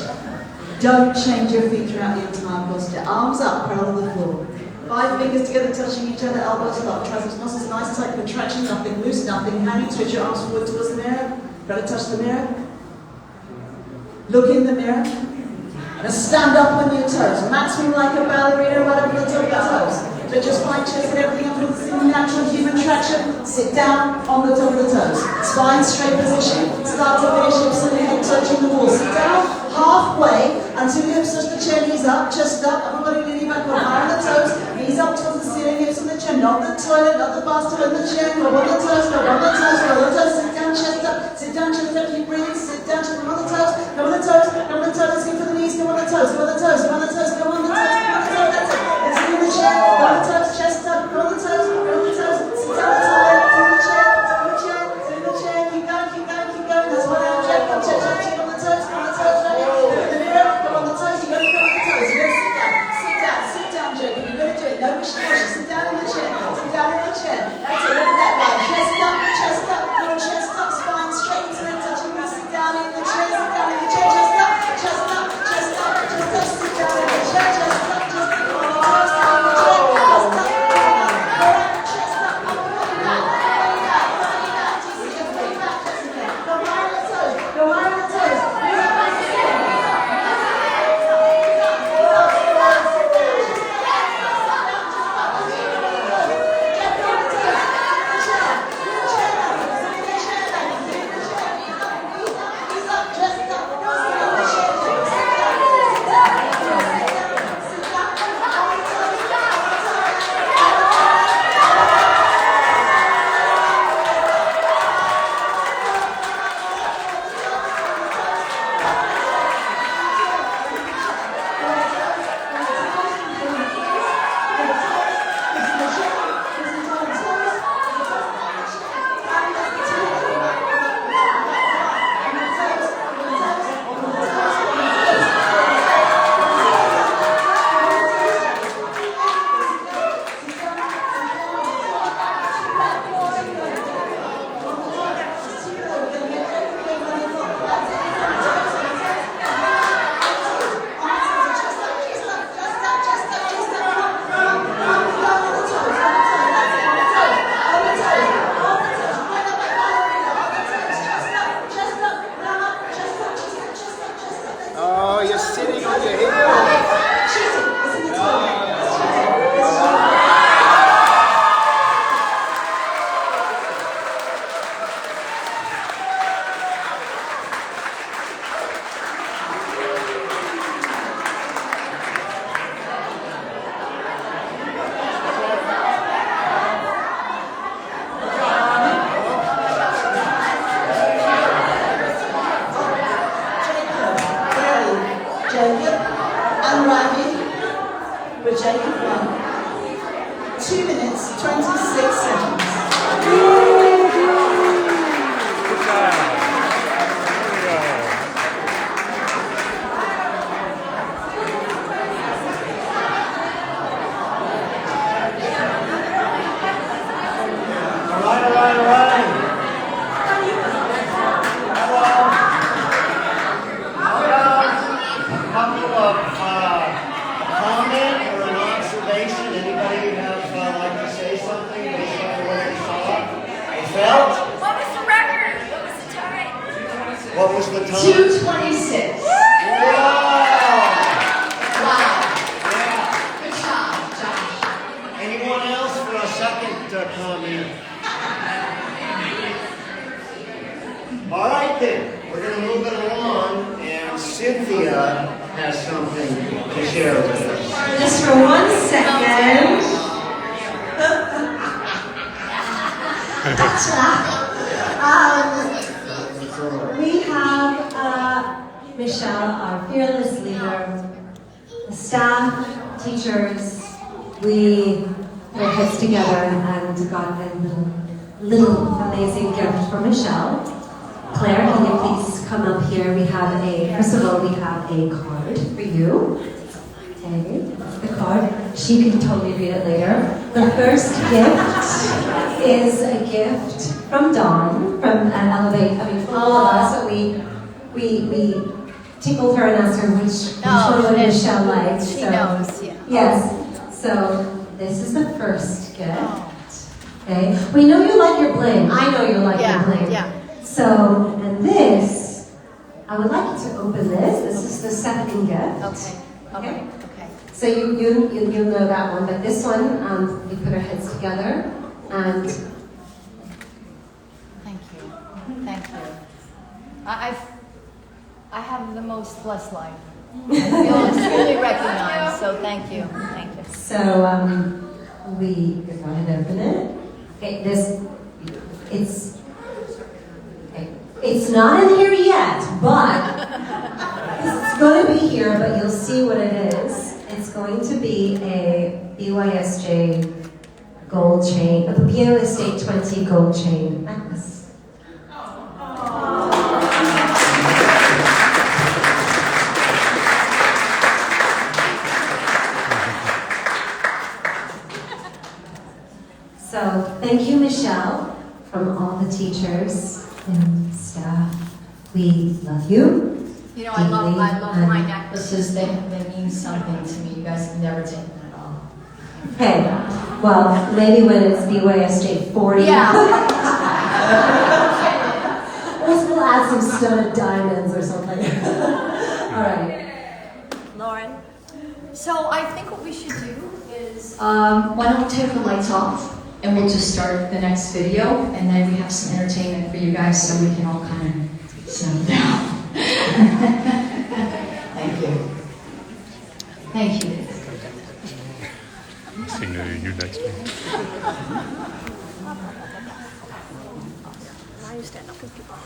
Don't change your feet throughout the entire posture. Arms up, parallel to the floor. 5 fingers together touching each other. Elbows locked. Triceps muscles nice tight. Contraction, nothing loose, nothing hanging. Switch your arms forward towards the mirror. Try to touch the mirror. Look in the mirror. Now stand up on your toes. Maximum like a ballerina right up on the top of your toes. But just find chest and everything up in natural human traction. Sit down on the top of the toes. Spine straight position. Start to finish hips and head touching the wall. Sit down halfway until your hips touch the chair. Knees up, chest up. Everybody leaning back on high on the toes. Knees up towards the ceiling, hips on the chair. Not the toilet, not the bathtub, on the chair. Go on the toes, go on the toes, go on the toes. Sit down, chest up. Sit down, chest up. Keep breathing. Sit down, chest up. Go on the toes. Go on the toes. Go on the toes. Let's go for the knees. Go on the toes. Go on the toes. Go on the toes. Go on the toes. Go on the toes. That's it. Let's get in the chair. Go on the toes. Chest up. Go on the toes. Go on the toes. Sit down the toilet. Sit in the chair. Sit in the chair. Sit in the chair. Keep going. Keep going. Keep going. That's what I'm checking. I'm checking. On the toes. On the toes. Oh, you're sitting on your heels. Cheating. Isn't it cheating? Jacob and Ravi, but Jacob won. 2 minutes, 26 seconds. All right. A couple of comment or an observation. Anybody have like to say something based on what you saw or felt? What was the record? What was the time? What was the time? 2:26. Wow! Wow. Good job, Josh. Anyone else for a second comment? All right then, we're going to move it along, and Cynthia has something to share with us. Just for 1 second. We have Michele, our fearless leader, the staff, teachers. We put our heads together and got a little amazing gift for Michele. Claire, can you please come up here? First of all, we have a card for you. Okay, the card. She can totally read it later. The first gift is a gift from Dawn, from Elevate. I mean, from all of us. So we tickled her and asked her which one would Michele like. She knows, yeah. Yes. So this is the first gift. Okay. We know you like your bling. I know you like your bling. Yeah. So, and this, I would like you to open this. This is the second gift. Okay. So you'll know that one, but this one, we put our heads together, and Thank you. I have the most blessed life. I feel extremely recognized, so thank you. so we go ahead and open it. Okay, it's not in here yet, but it's going to be here, but you'll see what it is. It's going to be a BYSJ gold chain, a BYSJ 20 gold chain necklace. So thank you, Michele, from all the teachers and staff. We love you. You know, I love my necklaces. They mean something to me. You guys can never take that off. Okay, well, maybe when it's BYSJ 40. Yeah. We'll add some studded diamonds or something. All right. Lauren? So I think what we should do is, why don't we take the lights off and we'll just start the next video, and then we have some entertainment for you guys so we can all kind of settle down. Thank you. Thank you. Sing to you next week. Now you stand up with people.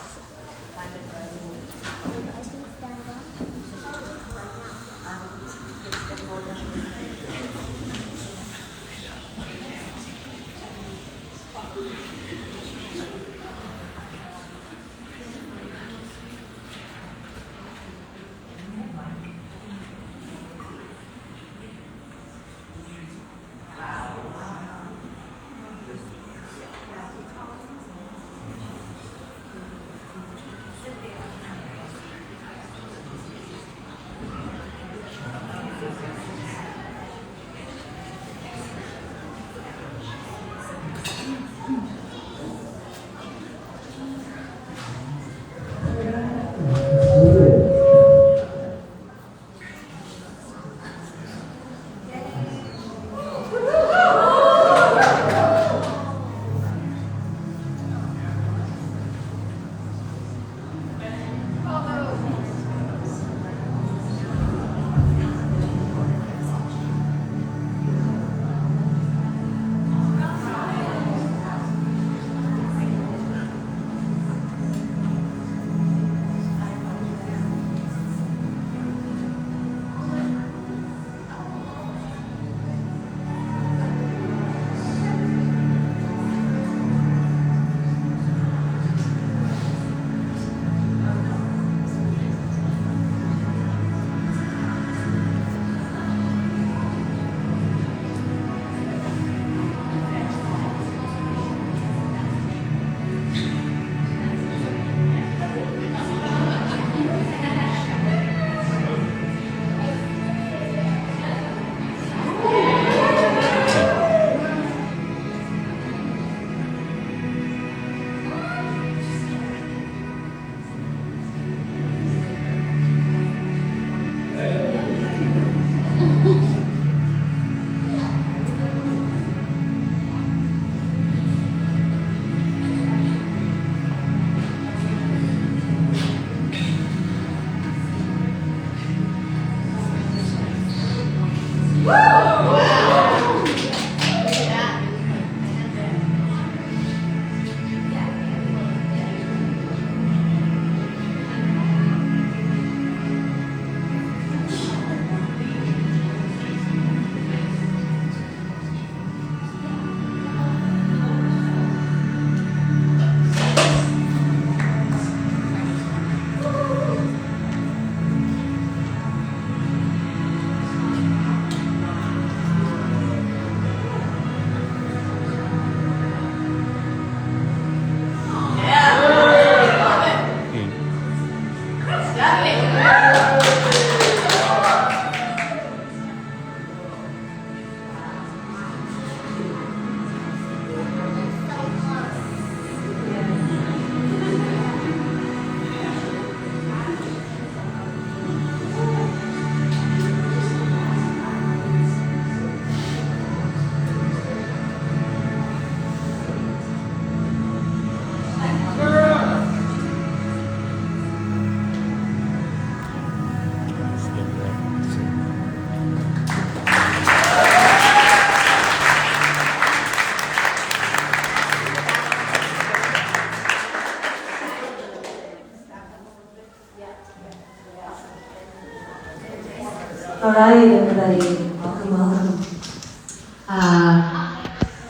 All right, everybody, welcome.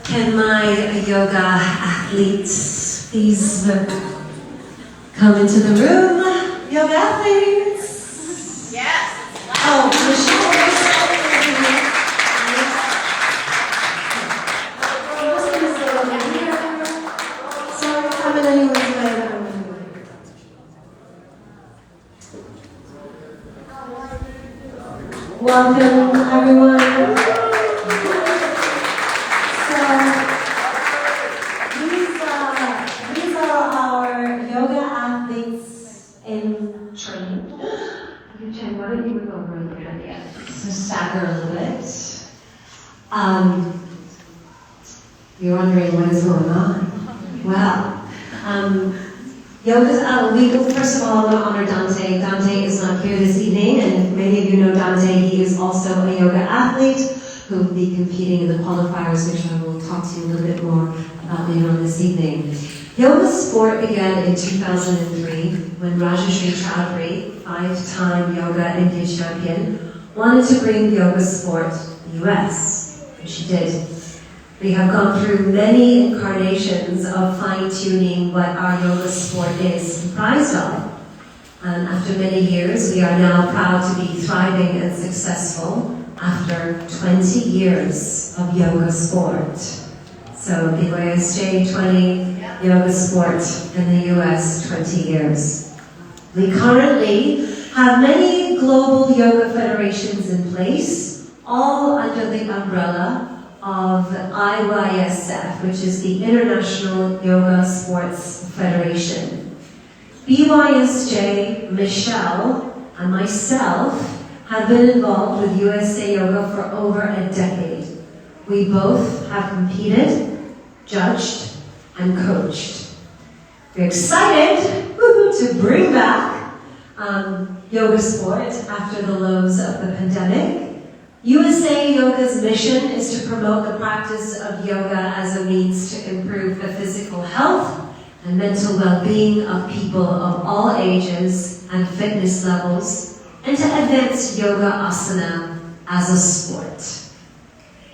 Can my yoga athletes please come into the room? Yoga athletes? Yes. Oh, Michele. Sorry, coming anyone's way. Welcome, everyone. So, these are our yoga athletes in training. Jen, why don't you move over a little bit? Yeah. So stagger a little bit. You're wondering what is going on. Well, we will first of all honor Dante. Dante is not here this evening, and many of you know Dante. He is also a yoga athlete who will be competing in the qualifiers, which I will talk to you a little bit more about later on this evening. Yoga sport began in 2003 when Rajashri Chaudhary, 5-time yoga India champion, wanted to bring yoga sport to the US, and she did. We have gone through many incarnations of fine-tuning what our yoga sport is comprised of. And after many years, we are now proud to be thriving and successful after 20 years of yoga sport. So BYSJ 20, yoga sport in the US 20 years. We currently have many global yoga federations in place, all under the umbrella of IYSF, which is the International Yoga Sports Federation. BYSJ, Michele, and myself have been involved with USA Yoga for over a decade. We both have competed, judged, and coached. We're excited to bring back yoga sport after the lows of the pandemic. USA Yoga's mission is to promote the practice of yoga as a means to improve the physical health and mental well-being of people of all ages and fitness levels, and to advance yoga asana as a sport.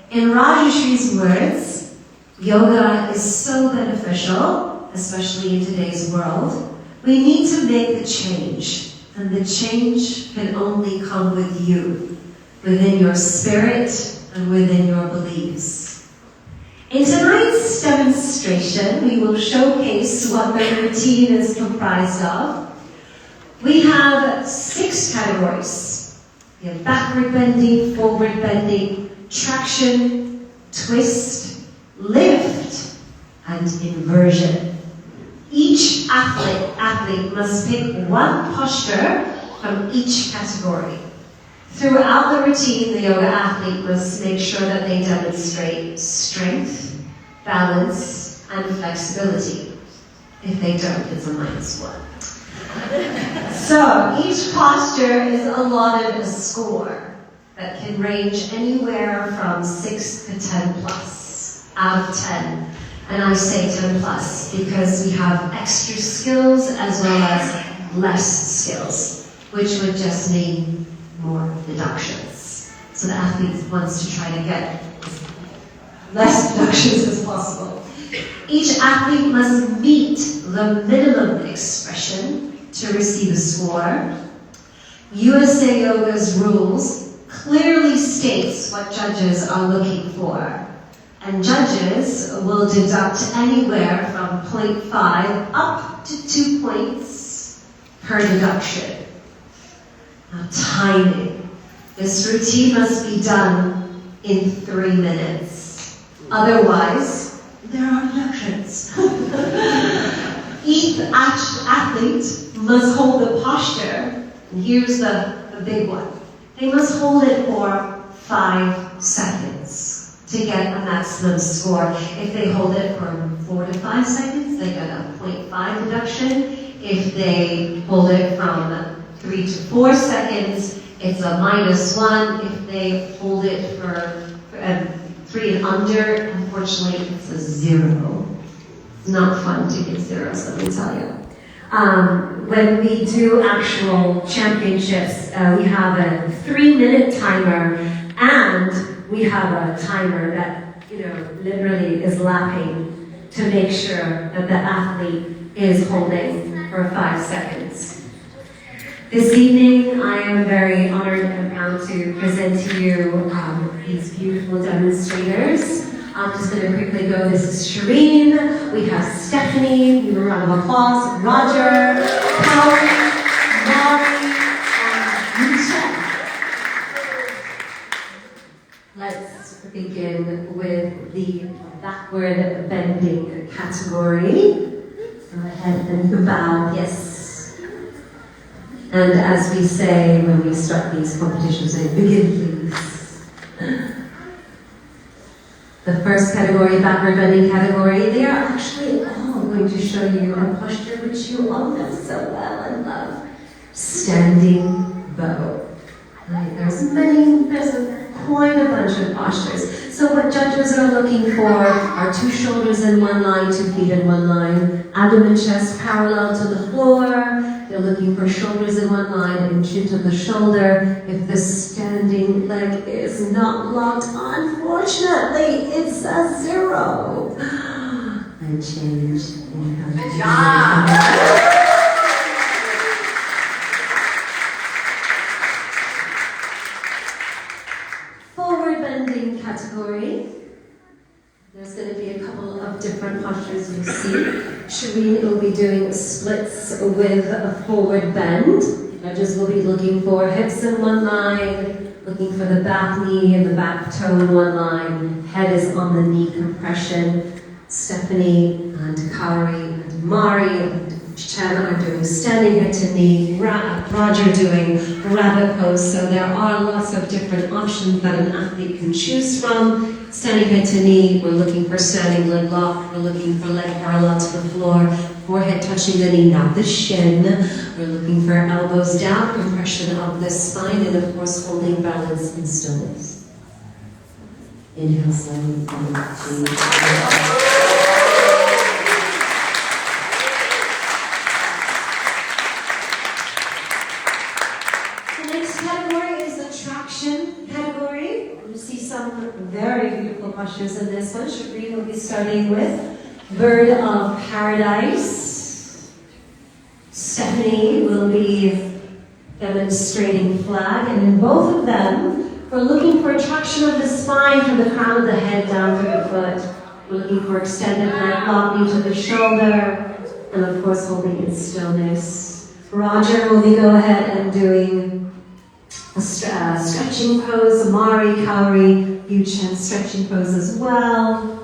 In Rajashri's words, yoga is so beneficial, especially in today's world. We need to make the change, and the change can only come with you, within your spirit and within your beliefs. In tonight's demonstration, we will showcase what the routine is comprised of. We have 6 categories. We have backward bending, forward bending, traction, twist, lift, and inversion. Each athlete must pick one posture from each category. Throughout the routine, the yoga athlete must make sure that they demonstrate strength, balance, and flexibility. If they don't, it's a -1. So each posture is allotted a score. that can range anywhere from 6 to 10 plus out of 10. And I say 10 plus because we have extra skills as well as less skills, which would just mean more deductions. So the athlete wants to try to get as less deductions as possible. Each athlete must meet the minimum expression to receive a score. USA Yoga's rules clearly states what judges are looking for. And judges will deduct anywhere from 0.5 up to 2 points per deduction. Now, timing. This routine must be done in 3 minutes. Otherwise, there are deductions. Each athlete must hold the posture. And here's the big one. They must hold it for 5 seconds to get a maximum score. If they hold it for 4 to 5 seconds, they get a 0.5 deduction. If they hold it from 3 to 4 seconds, it's a -1. If they hold it for 3 and under, unfortunately, it's a 0. It's not fun to get zeros, let me tell you. When we do actual championships, we have a 3-minute timer, and we have a timer that, literally is lapping to make sure that the athlete is holding for 5 seconds. This evening, I am very honored and proud to present to you these beautiful demonstrators. I'm just going to quickly go. This is Shireen. We have Stephanie. Give a round of applause. Roger, Howard, Mari, and Michele. Let's begin with the backward bending category. Go ahead and bow. Yes. And as we say when we start these competitions, say, begin please. The first category, backward bending category, they are actually all going to show you a posture which you all know so well and love. Standing bow. Right, there's quite a bunch of postures. So what judges are looking for are 2 shoulders in one line, 2 feet in one line, abdomen, chest parallel to the floor. They're looking for shoulders in one line and chin to the shoulder. If the standing leg is not locked, unfortunately, it's a 0. And change. Good job. Forward bending category. There's going to be a couple of different postures you see. Shireen will be doing splits with a forward bend. Judges will be looking for hips in one line, looking for the back knee and the back toe in one line. Head is on the knee compression. Stephanie and Kari and Mari and Michele are doing standing head to knee. Roger doing rabbit pose. So there are lots of different options that an athlete can choose from. Standing head to knee, we're looking for standing leg lock, we're looking for leg parallel to the floor, forehead touching the knee, not the shin. We're looking for elbows down, compression of the spine, and of course holding balance and stillness. Inhale slowly, 1, 2, 3. Some very beautiful postures in this one. Shireen will be starting with Bird of Paradise. Stephanie will be demonstrating flag, and in both of them, we're looking for traction of the spine from the crown of the head down to the foot. We're looking for extended leg lock, knee to the shoulder, and of course holding in stillness. Roger will be go ahead and doing a stretching pose, Mari, Kauri, Yuchen, stretching pose as well.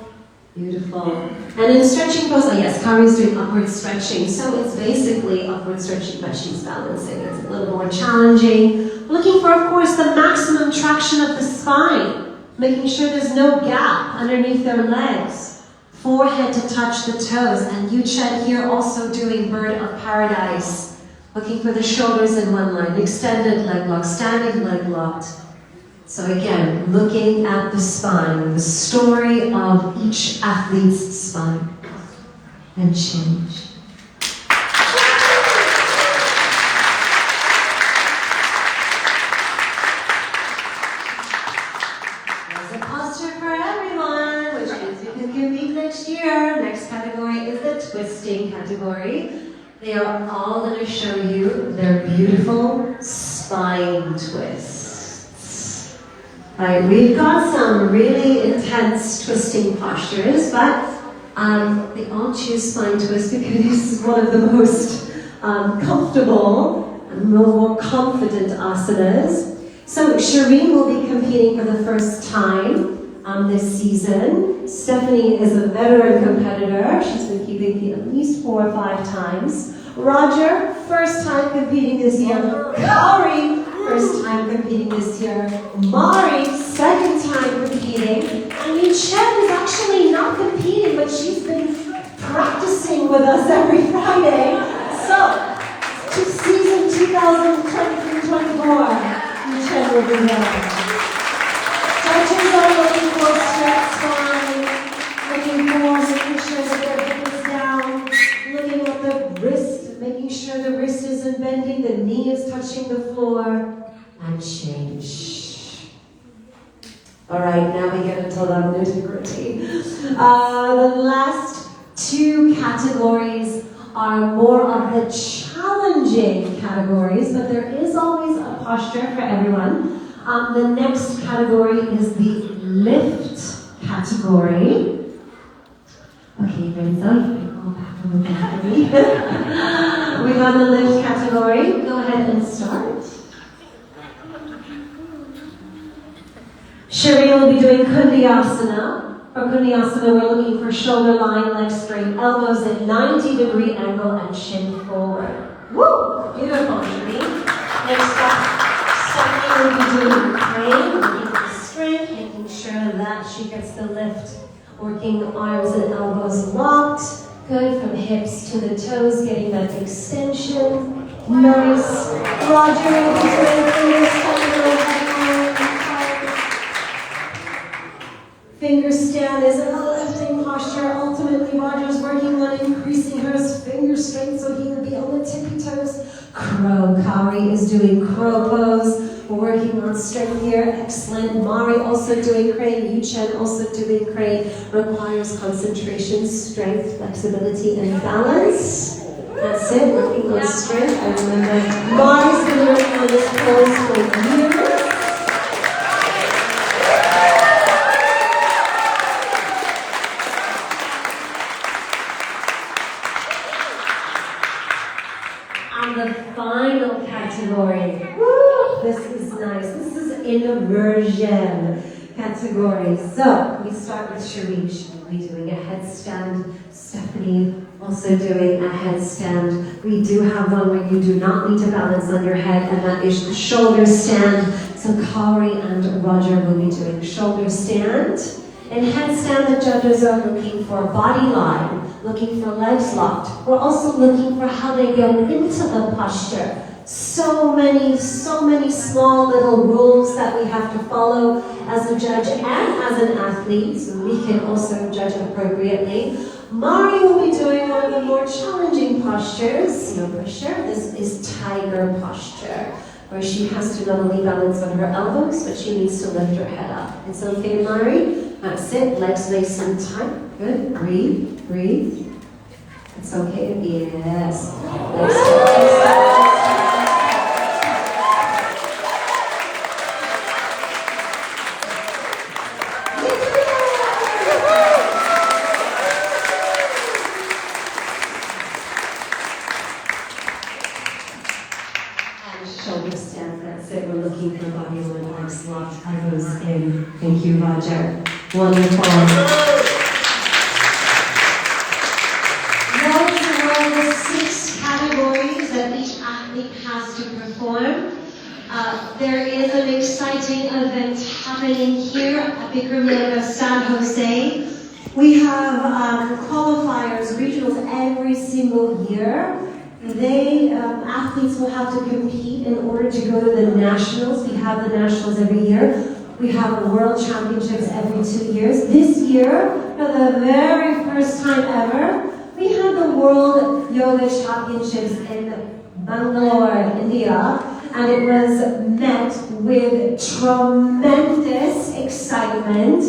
Beautiful. And in stretching pose, yes, Kauri's doing upward stretching. So it's basically upward stretching, but she's balancing. It's a little more challenging. Looking for, of course, the maximum traction of the spine, making sure there's no gap underneath their legs. Forehead to touch the toes. And Yuchen here also doing Bird of Paradise. Looking for the shoulders in one line, extended leg lock, standing leg locked. So again, looking at the spine, the story of each athlete's spine, and change. There's a posture for everyone, which means you can compete next year. Next category is the twisting category. They are all going to show you their beautiful spine twists. All right, we've got some really intense twisting postures, but they all choose spine twist because this is one of the most comfortable and more confident asanas. So Shireen will be competing for the first time this season. Stephanie is a veteran competitor. She's been competing at least 4 or 5 times. Roger, first time competing this year. Kauri, first time competing this year. Mari, second time competing. And Michele is actually not competing, but she's been practicing with us every Friday. So, to season 2023-24, Michele will be there. Judges are looking for straight spine, looking for making sure that their hip is down, looking at the wrist, making sure the wrist isn't bending, the knee is touching the floor, and change. All right, now we get into the nitty-gritty. The last 2 categories are more of the challenging categories, but there is always a posture for everyone. The next category is the lift category. Okay, Renzo, you can go back a little bit for me. We have the lift category. Go ahead and start. Shireen will be doing Kundiyasana. For Kundiyasana, we're looking for shoulder line, legs straight, elbows at 90-degree angle, and chin forward. Woo! Beautiful, Shireen. Next up, Stephanie will be doing crane, looking for strength, making sure that she gets the lift, working arms and elbows locked. Good, from hips to the toes, getting that extension. Nice. Roger will be doing finger stand. Finger stand is in a lifting posture. Ultimately, Roger's working on increasing her finger strength so he will be on the tippy toes. Crow. Kauri is doing crow pose. We're working on strength here. Excellent. Mari also doing crane. Yuchen also doing crane. Requires concentration, strength, flexibility, and balance. That's it. Working on strength. I remember Mari's been working on this pose for years. The final category. Woo! This is nice. This is inversion category. So we start with Shireen. She will be doing a headstand. Stephanie also doing a headstand. We do have one where you do not need to balance on your head, and that is the shoulder stand. So Kauri and Roger will be doing shoulder stand. In headstand, the judges are looking for body line, looking for legs locked. We're also looking for how they go into the posture. So many small little rules that we have to follow as a judge and as an athlete, so we can also judge appropriately. Mari will be doing one of the more challenging postures. No pressure. This is tiger posture, where she has to not only balance on her elbows, but she needs to lift her head up. It's okay, Mari? That's it. Legs nice and tight. Good. Breathe. Breathe. It's okay. Yes. Shoulder stand, that's it. We're looking for body line, legs locked, elbows in. Thank you, Roger. Wonderful. Those are the 6 categories that each athlete has to perform. There is an exciting event happening here at Bikram Yoga San Jose. We have qualifiers, regionals every single year. Athletes will have to compete in order to go to the nationals. We have the nationals every year. We have the World Championships every 2 years. This year, for the very first time ever, we had the World Yoga Championships in Bangalore, India, and it was met with tremendous excitement.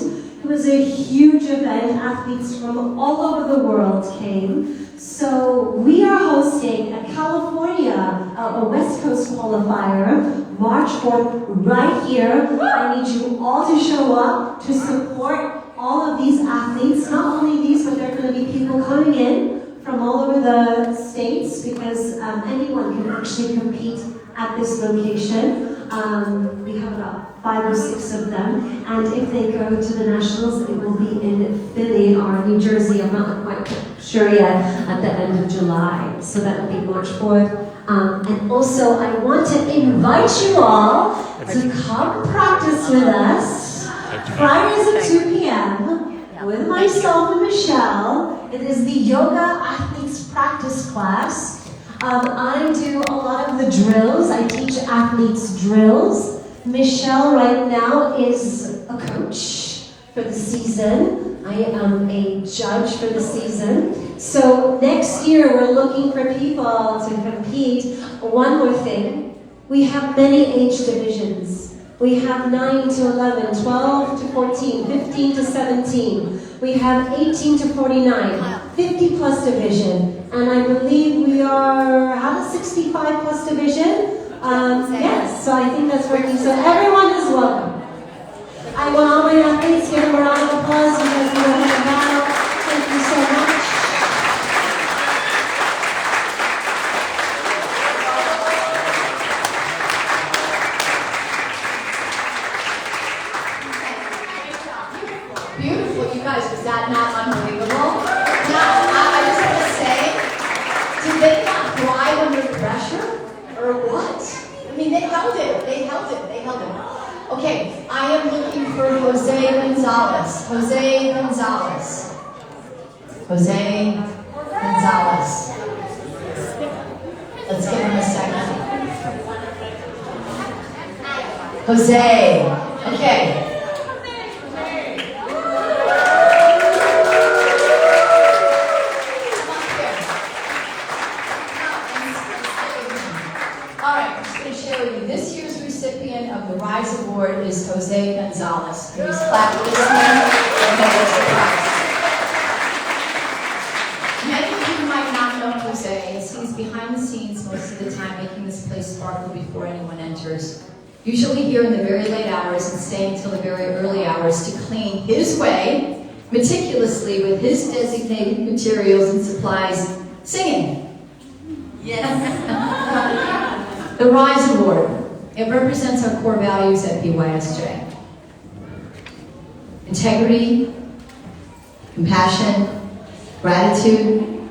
It was a huge event. Athletes from all over the world came. So we are hosting a California, a West Coast qualifier, March 4th, right here. I need you all to show up to support all of these athletes. Not only these, but there are going to be people coming in from all over the states because anyone can actually compete at this location. We have about 5 or 6 of them, and if they go to the nationals, it will be in Philly or New Jersey. I'm not quite sure yet, at the end of July. So that will be March 4th. And also, I want to invite you all to come practice with us Fridays at 2 p.m. with myself and Michele. It is the Yoga Athletes Practice class. I do a lot of the drills. I teach athletes drills. Michele right now is a coach for the season. I am a judge for the season. So next year we're looking for people to compete. One more thing. We have many age divisions. We have 9 to 11, 12 to 14, 15 to 17. We have 18 to 49, 50 plus division. And I believe we are, how does 65 plus division? Yes, so I think that's working. So everyone is welcome. I want all my athletes give them a round of applause. You guys know what I'm about. Thank you so much. Beautiful, you guys. Was that not unbelievable? Now, I just want to say, did they not thrive under pressure? Or what? I mean, they held it. Okay, I am looking for Jose Gonzalez. Jose Gonzalez. Let's give him a second. Jose. Okay. Of the Rise Award is Jose Gonzalez. Please clap for this man. Many of you might not know Jose, as he's behind the scenes most of the time, making this place sparkle before anyone enters. Usually here in the very late hours and staying until the very early hours to clean his way, meticulously with his designated materials and supplies, singing. Yes. The Rise Award. It represents our core values at BYSJ. Integrity, compassion, gratitude,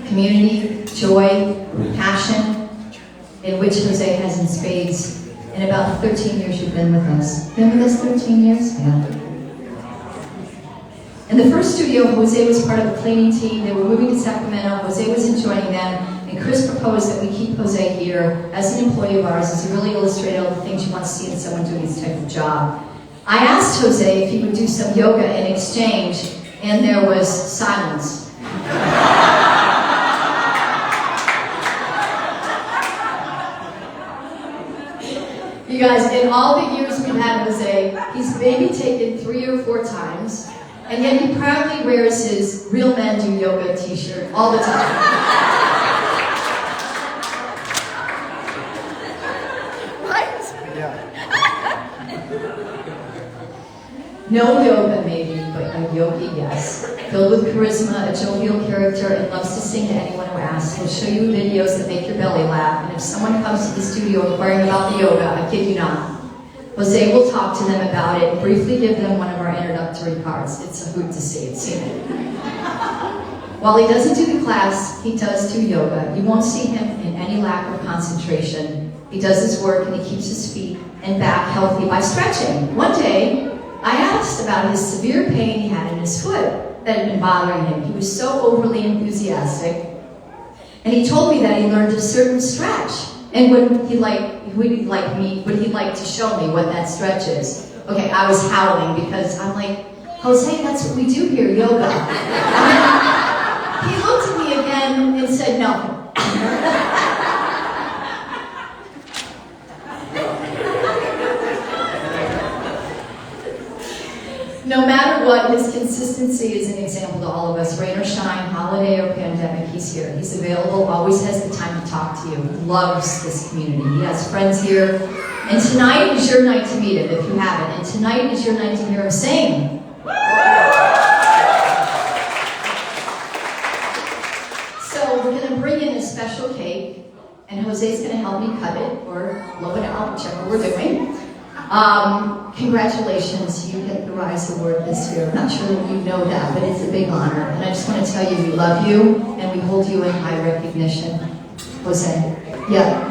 community, joy, passion, in which Jose has in spades. In about the 13 years you've been with us. Been with us 13 years? Yeah. In the first studio, Jose was part of the cleaning team. They were moving to Sacramento. Jose was enjoying them. And Chris proposed that we keep Jose here as an employee of ours, as he really illustrated all the things you want to see in someone doing this type of job. I asked Jose if he would do some yoga in exchange, and there was silence. You guys, in all the years we've had Jose, he's maybe taken 3 or 4 times, and yet he proudly wears his Real Men Do Yoga t-shirt all the time. No yoga, maybe, but a yogi, yes. Filled with charisma, a jovial character, and loves to sing to anyone who asks. He'll show you videos that make your belly laugh, and if someone comes to the studio inquiring about the yoga, I kid you not, Jose will talk to them about it, briefly give them one of our introductory cards. It's a hoot to see it, seen it. While he doesn't do the class, he does do yoga. You won't see him in any lack of concentration. He does his work and he keeps his feet and back healthy by stretching. One day, I asked about his severe pain he had in his foot that had been bothering him. He was so overly enthusiastic. And he told me that he learned a certain stretch. And when he would he like to show me what that stretch is? Okay, I was howling because I'm like, Jose, that's what we do here, yoga. And he looked at me again and said, no. No matter what, his consistency is an example to all of us. Rain or shine, holiday or pandemic, he's here. He's available, always has the time to talk to you. Loves this community. He has friends here. And tonight is your night to meet him, if you haven't. And tonight is your night to hear him sing. So we're going to bring in a special cake, and Jose's going to help me cut it, or blow it out, whichever we're doing. Congratulations, you get the Rise Award this year. I'm not sure that you know that, but it's a big honor. And I just want to tell you we love you, and we hold you in high recognition. Jose. Yeah.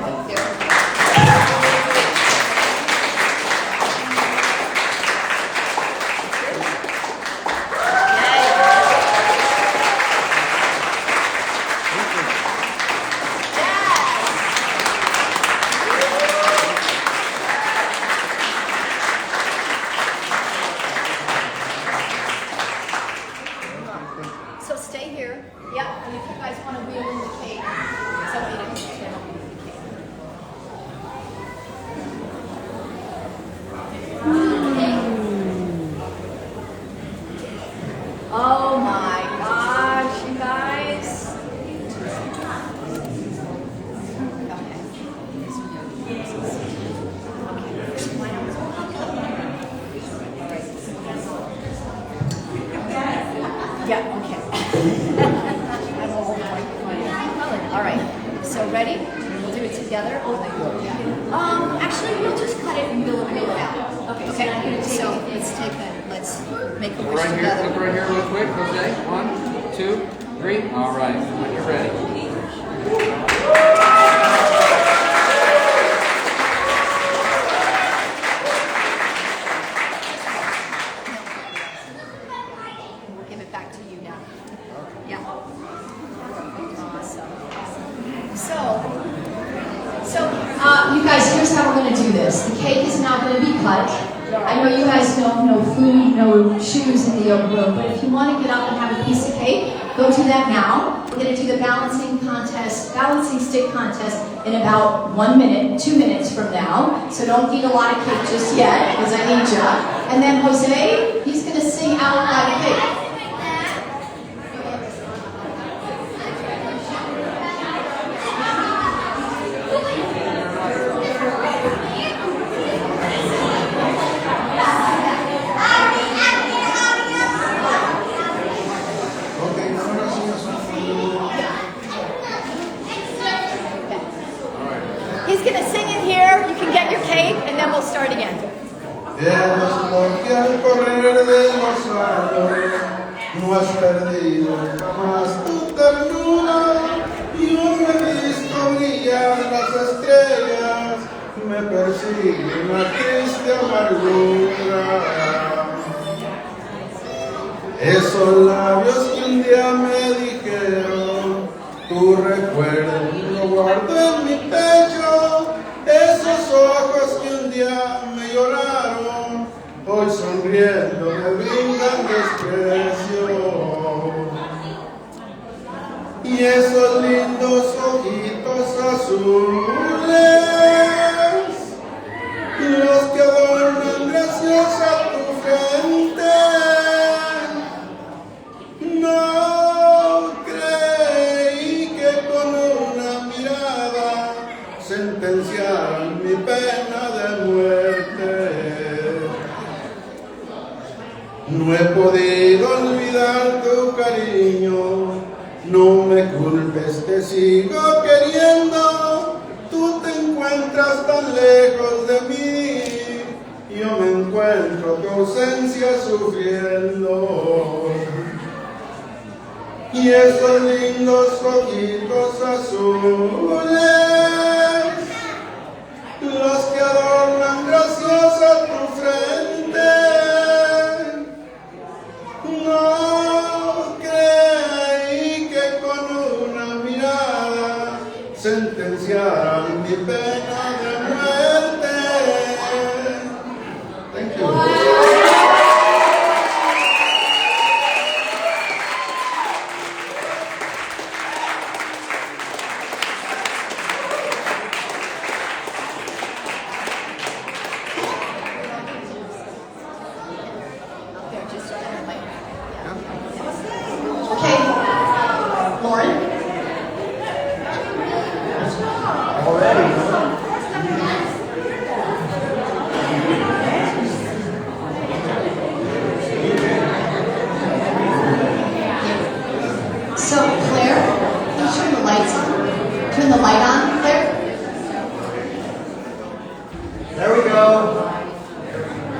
So stay here. Yeah, and if you guys want to wheel in the cake, somebody to stand up with the cake. Oh my gosh, you guys. Yeah, okay. I'm all like, all right, so ready? We'll do it together. Actually, we'll just cut it and we'll reel it out. Okay, so let's take that. Let's make a wish together. Look right here real quick, Jose. 1, 2, 3. All right, when you're ready. Back to you now. Yeah. Awesome. So, you guys, here's how we're going to do this. The cake is now going to be cut. I know you guys don't know food, no shoes in the yoga room, but if you want to get up and have a piece of cake, go do that now. We're going to do the balancing stick contest in about 1 minute, 2 minutes from now. So don't eat a lot of cake just yet, because I need you. And then Jose, he's going to sing out loud a cake. He's going to sing it here. You can get your cake, and then we'll start again. Porque al correr de los años no has perdido jamás tu ternura. Yo me he visto brillar las estrellas, me persigue una triste amargura. Esos labios que un día me dijeron, tu recuerdo lo guardo en mi pecho. Esos ojos que un día me lloraron, hoy sonriendo me brindan desprecio. Y esos lindos ojitos azules, los que adornan graciosa tu frente, no creí que con una mirada sentenciaran mi pena de muerte. No he podido olvidar tu cariño, no me culpes, te sigo queriendo. Tú te encuentras tan lejos de mí, yo me encuentro tu ausencia sufriendo. Y esos lindos ojitos azules, los que adornan graciosa tu frente, no creí que con una mirada sentenciaran mi pena de muerte.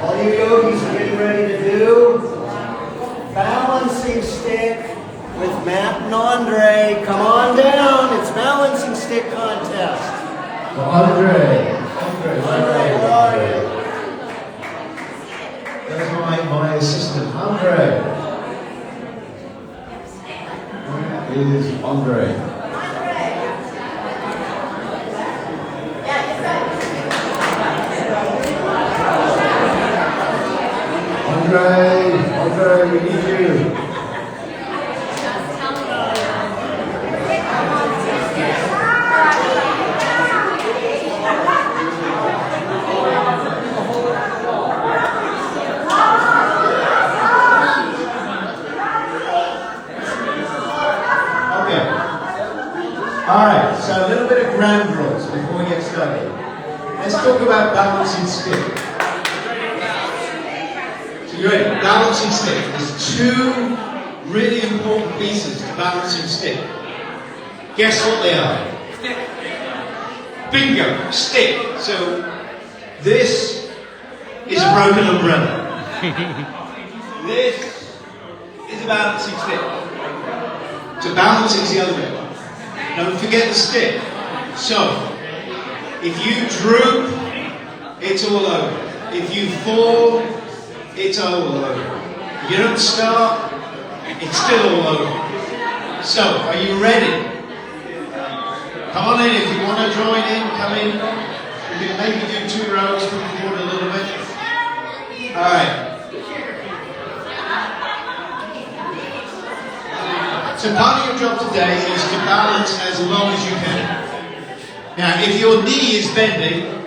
All you yogis are getting ready to do balancing stick with Matt and Andre. Come on down. It's balancing stick contest. Well, Andre, Where are you? there's my assistant, Andre. Where is Andre? Andre, we need you. Alright, so a little bit of ground rules before we get started. Let's talk about balancing stick. So you ready? Balancing stick. There's two really important pieces to balancing stick. Guess what they are? Bingo! Stick. So this is a broken umbrella. This is a balancing stick. So balancing is the other way. Don't forget the stick. So, if you droop, it's all over. If you fall, it's all over. If you don't start, it's still all over. So, are you ready? Come on in. If you want to join in, come in. We can maybe do 2 rows, put forward a little bit. Alright. So part of your job today is to balance as long as you can. Now, if your knee is bending,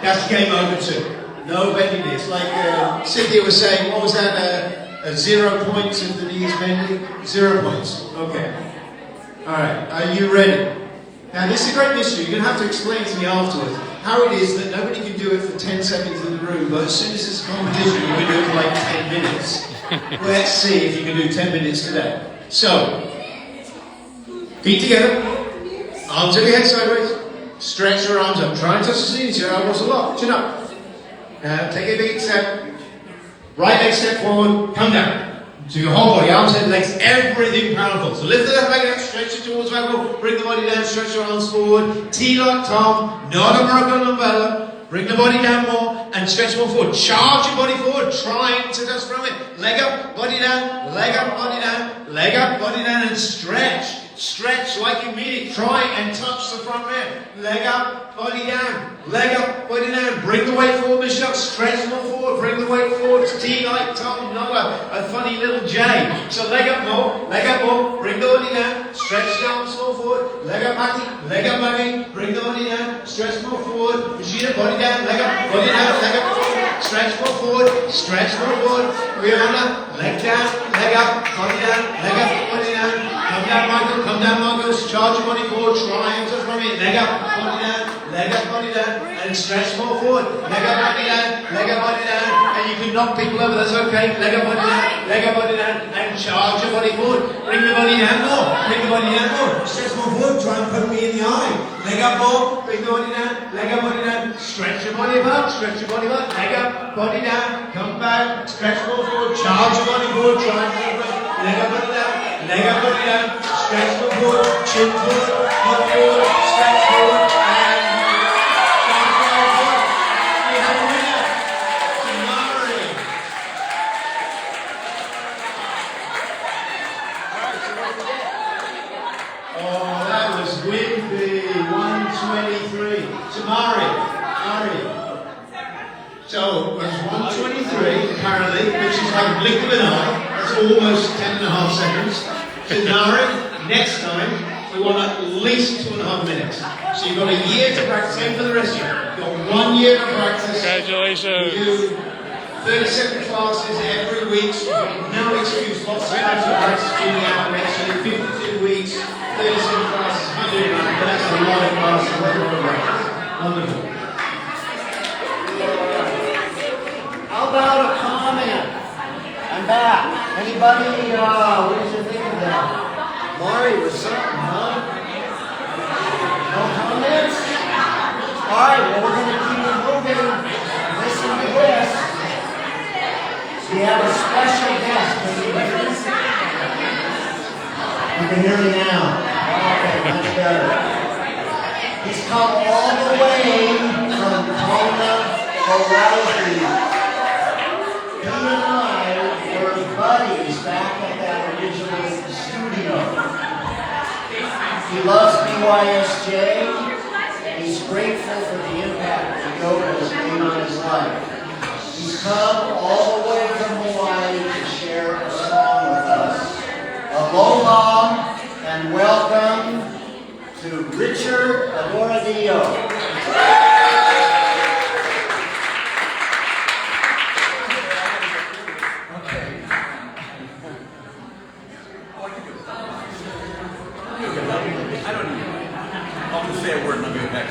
that's game over too. No bending knee. It's like Cynthia was saying, what was that? 0 points if the knee is bending? 0 points. Okay. Alright, are you ready? Now, this is a great mystery. You're going to have to explain to me afterwards how it is that nobody can do it for 10 seconds in the room, but as soon as it's a competition, you can do it for like 10 minutes. Let's see if you can do 10 minutes today. So, feet together, arms over your head sideways, stretch your arms up, try and touch the ceiling, your elbows a lot, chin up. Take a big step, right leg step forward, come down. So your whole body, arms, head, legs, everything powerful. So lift the left leg up, stretch it towards the back, bring the body down, stretch your arms forward, T-lock Tom, not a broken umbrella. Bring the body down more and stretch more forward. Charge your body forward, trying to touch from it. Leg up, body down, leg up, body down, leg up, body down, and stretch. Stretch like you mean it. Try and touch the front rib. Leg up, body down, leg up, body down. Bring the weight forward, Michele. Stretch more forward. Bring the weight forward. It's T like Tom, not a funny little J. So leg up more, bring the body down, stretch the arms more forward, leg up Maggie, bring the body down, stretch more forward, Michele, body down, leg up, stretch more forward, Rihanna, leg down, leg up, body down, body down, come down Michael, charge your body forward, try and touch from it, leg up, body down, and stretch more forward, leg up, body down, and you can knock people over, that's okay, leg up, body down, and charge your body forward, bring the body down more, stretch more forward, try and poke me in the eye, leg up more, bring the body down, stretch your body back, leg up, body down, come back, stretch more forward, charge your body forward, try and move it, leg up, body down, stretch more forward, chin forward, hop forward, stretch forward, and we have a winner, Tamari. Oh, that was wimpy, 123. Tamari. So, it was 123, apparently, which is like a blink of an eye. That's almost 10.5 seconds. Tamari, next time, we want at least 2.5 minutes. So you've got a year to practice. Same for the rest of you. You've got 1 year to practice. Congratulations. You do 30-second classes every week, so you've got no excuse. Lots of times to practice doing the hour next year. 52 weeks, 30-second classes. You do that, but that's a lot of classes. Wonderful. How about a comment? I'm back. Anybody, what did you think of that? Mari, was something, huh? No comments? All right, well, we're going to keep it moving. Listen to this. We have a special guest. Can you hear me? You can hear me now. Okay, much better. He's come all the way from Kona, Hawaii. He and I were buddies back at that original studio. He loves BYSJ, and he's grateful for the impact that yoga has made on his life. He's come all the way from Hawaii to share a song with us. Aloha and welcome to Richard Adoradillo.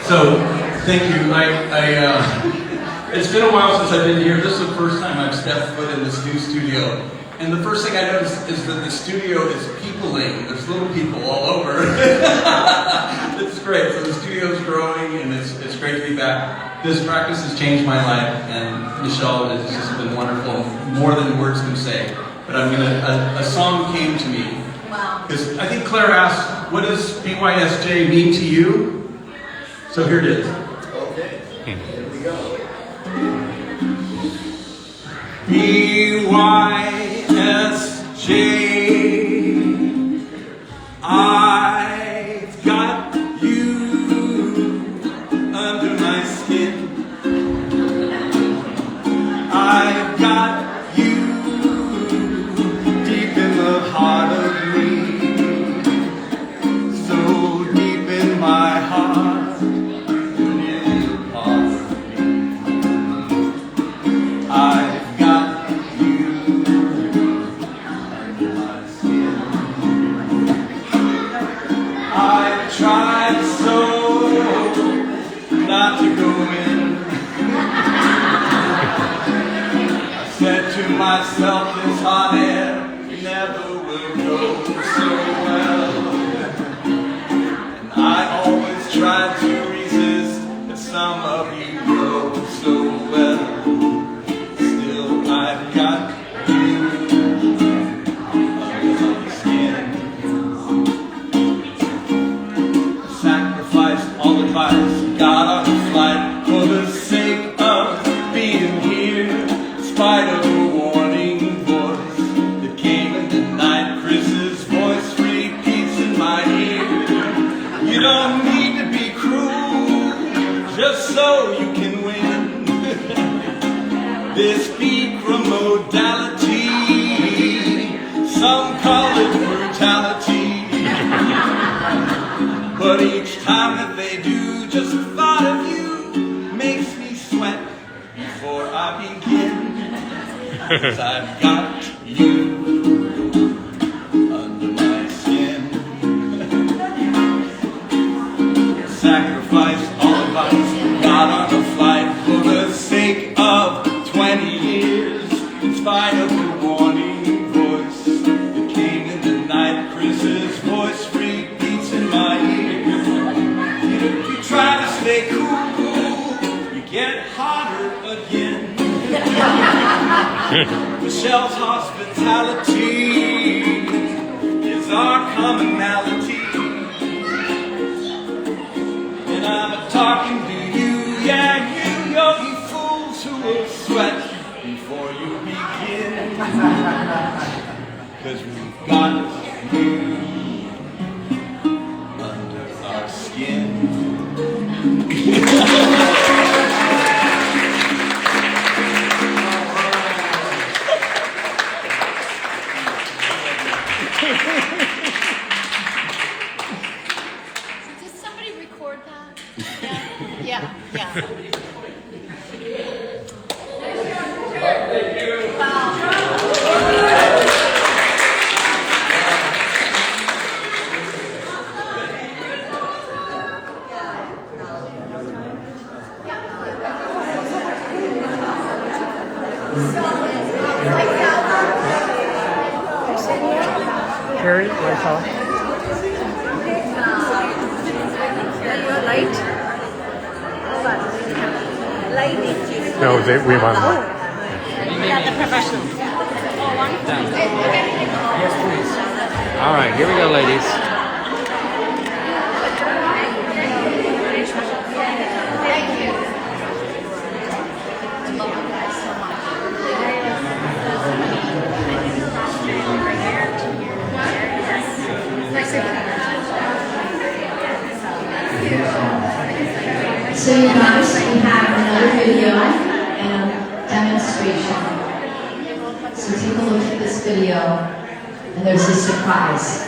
So, thank you. It's been a while since I've been here. This is the first time I've stepped foot in this new studio. And the first thing I noticed is that the studio is peopling. There's little people all over. It's great. So the studio's growing, and it's great to be back. This practice has changed my life, and Michele has just been wonderful, more than words can say. But a song came to me. Wow. Because I think Claire asked, what does BYSJ mean to you? So here it is. Okay, here we go. BYSJ, I've got you under my skin. I've got you deep in the heart of me, so deep in my heart. I've got you under my skin. I've tried so not to go in. I said to myself, this hot air never will go so well. And I always tried to resist, but some of you go so well. I've got you under my skin. I sacrificed all advice, got on a flight for the sake of being here. In spite of a warning voice that came in the night, Chris's voice repeats in my ear. You don't need to be cruel, just so you can win. This Bikram modality, some call it brutality. But each time that they do, just the thought of you makes me sweat before I begin. 'Cause I've got you under my skin. Sacrificed all advice, got on a flight for the sake of 20 years, in spite of the warning voice that came in the night. Chris's voice repeats in my ear. You try to stay cool, you get hotter again. Michele's hospitality is our commonality. And I'm talking to you, yeah, you yogi fools who will sweat before you begin. 'Cause we've got you under our skin. Did somebody record that? Yeah. Carrie, myself. Light? Light? No, we want. We got the professionals. Yes, please. All right, here we go, ladies. So you guys, we have another video and a demonstration. So take a look at this video, and there's a surprise.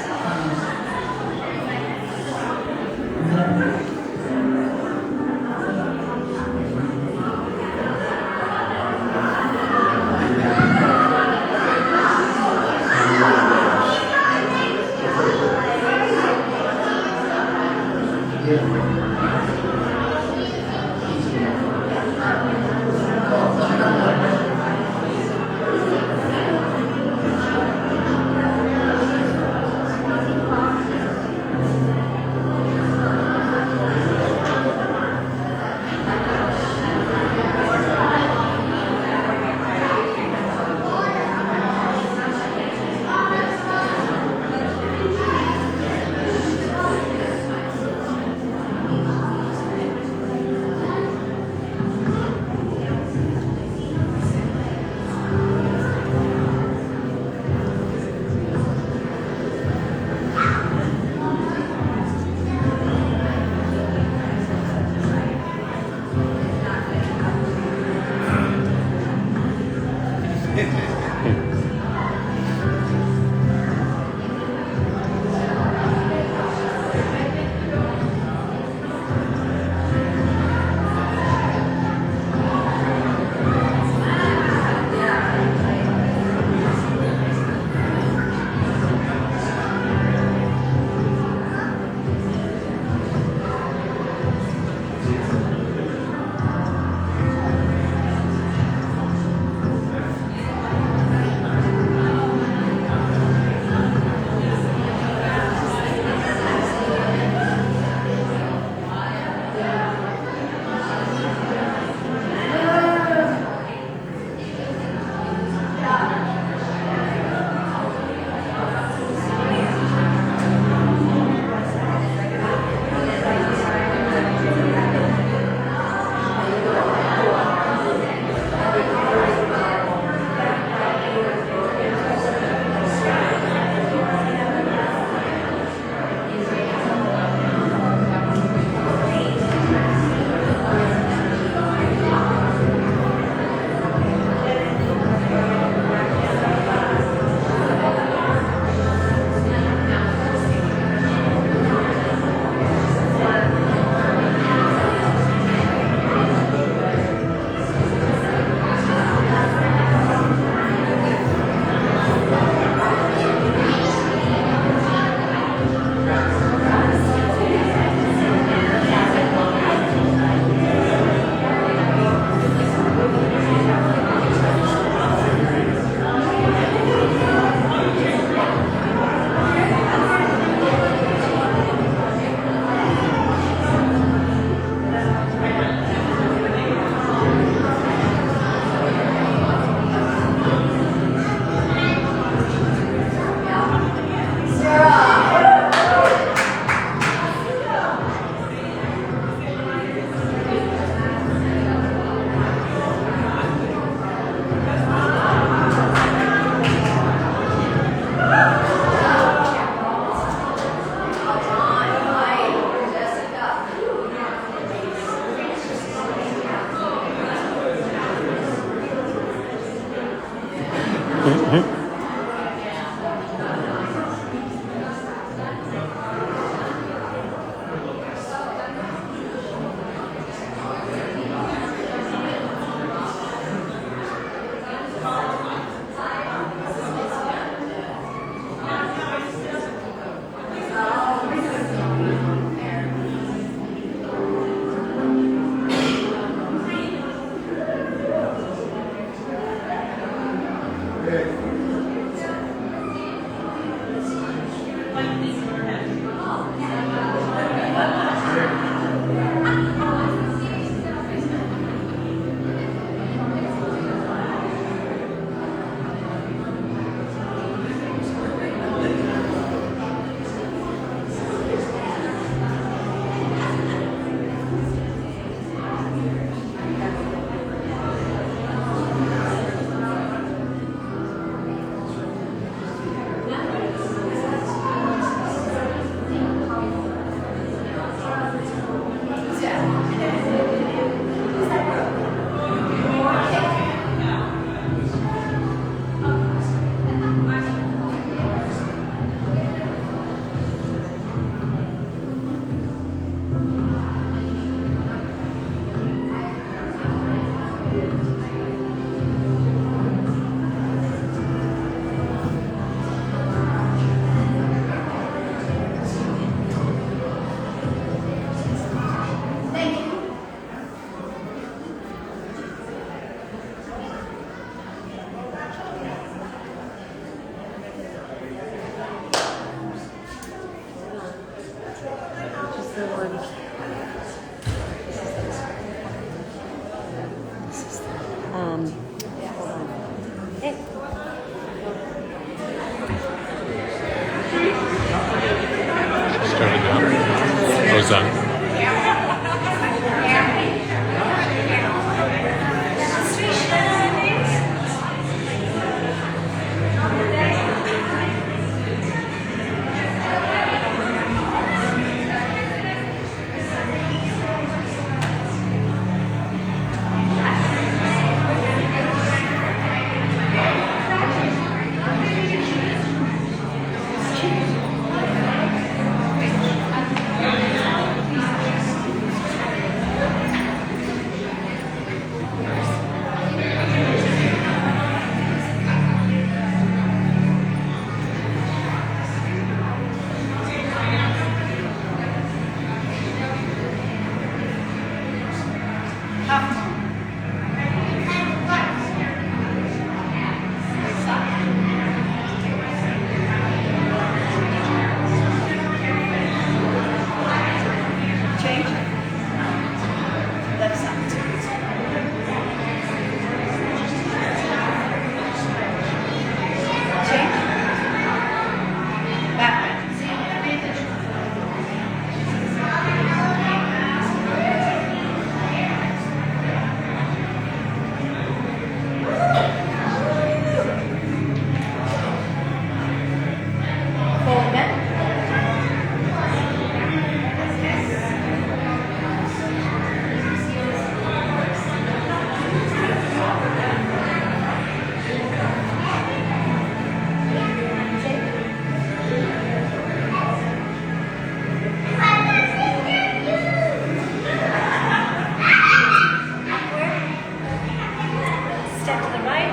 step to the right.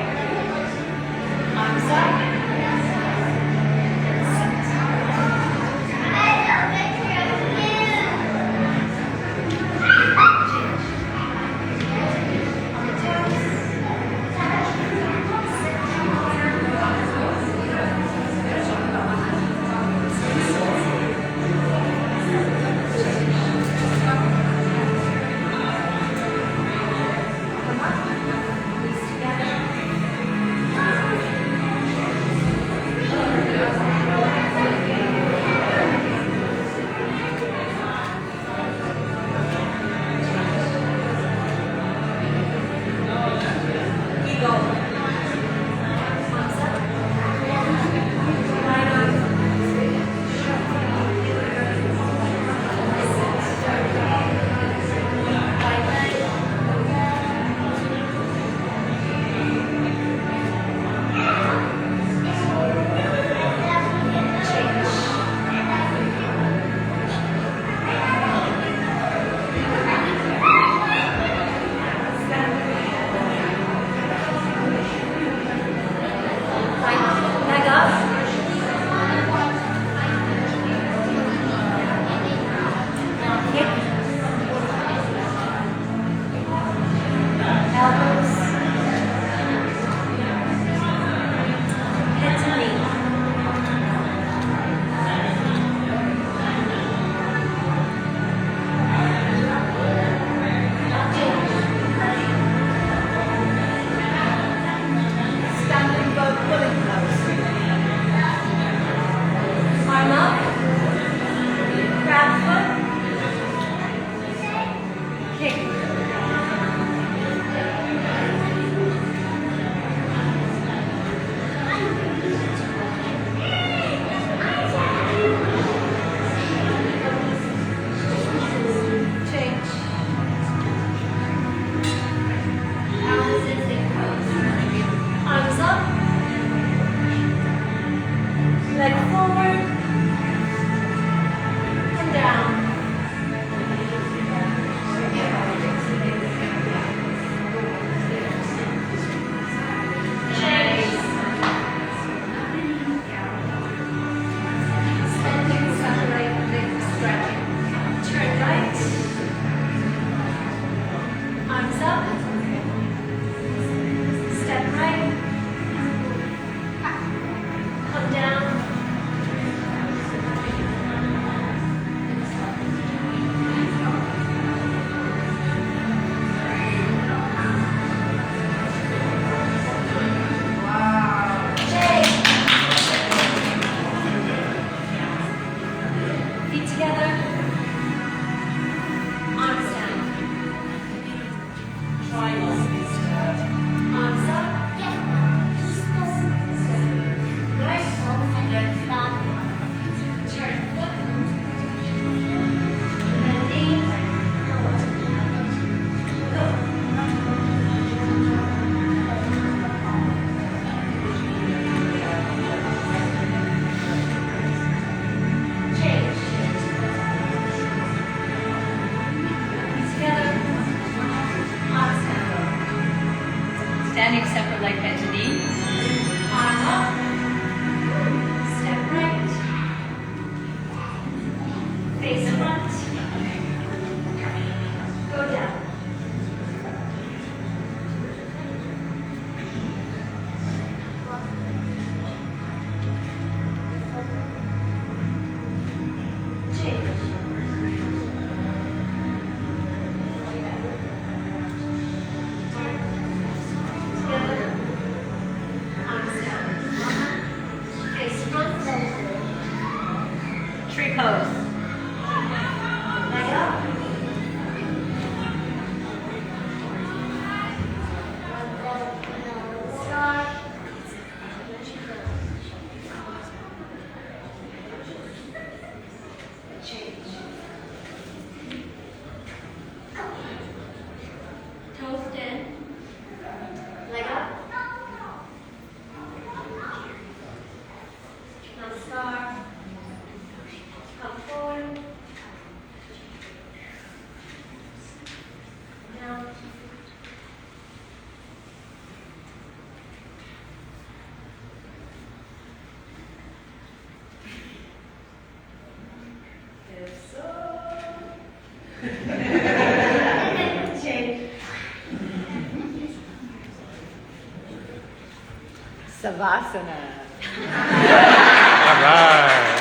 Arms up. Savasana. All right.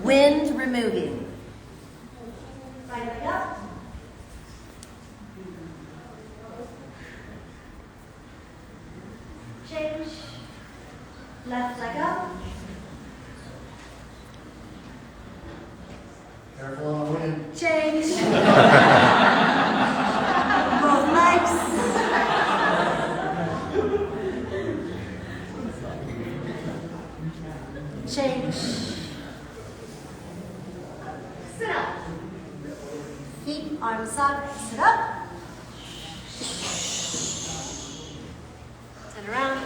Wind removing. Right leg up. Change. Left leg up. Careful on the wind. Change. Both legs. Change. Sit up. Feet, arms up, sit up. Turn around.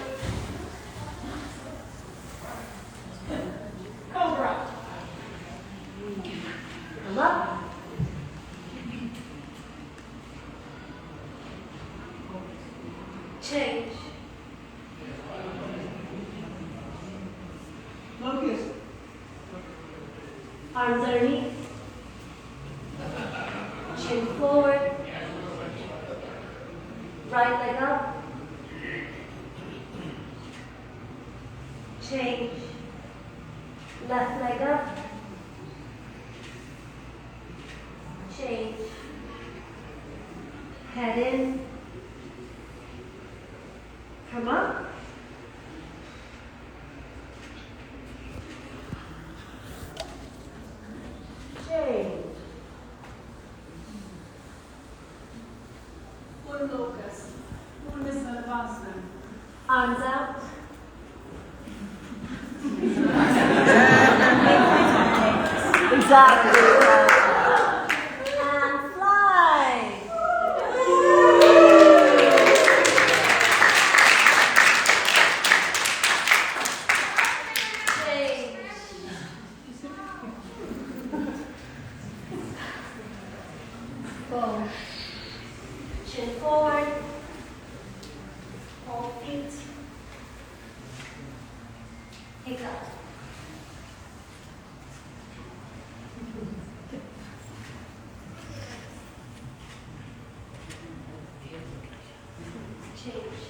Cobra. Come up. Change. Focus. Arms underneath. Chin forward. Right leg up. Change. Left leg up. Change. Head in. Come up. Change. Full locus. Full Visarvasana. Arms out. Exactly. And fly. Change. Go. Chin forward. Hold feet. Pick up. Change.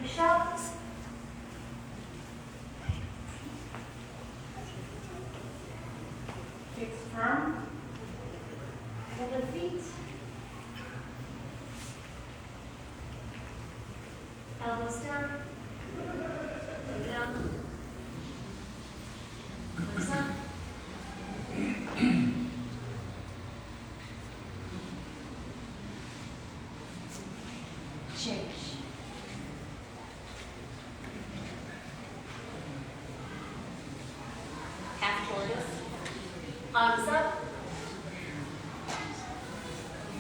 Push up. Fix firm. Hold the feet. Elbows down. Look down. Arms up. Change. Half tortoise. Arms up.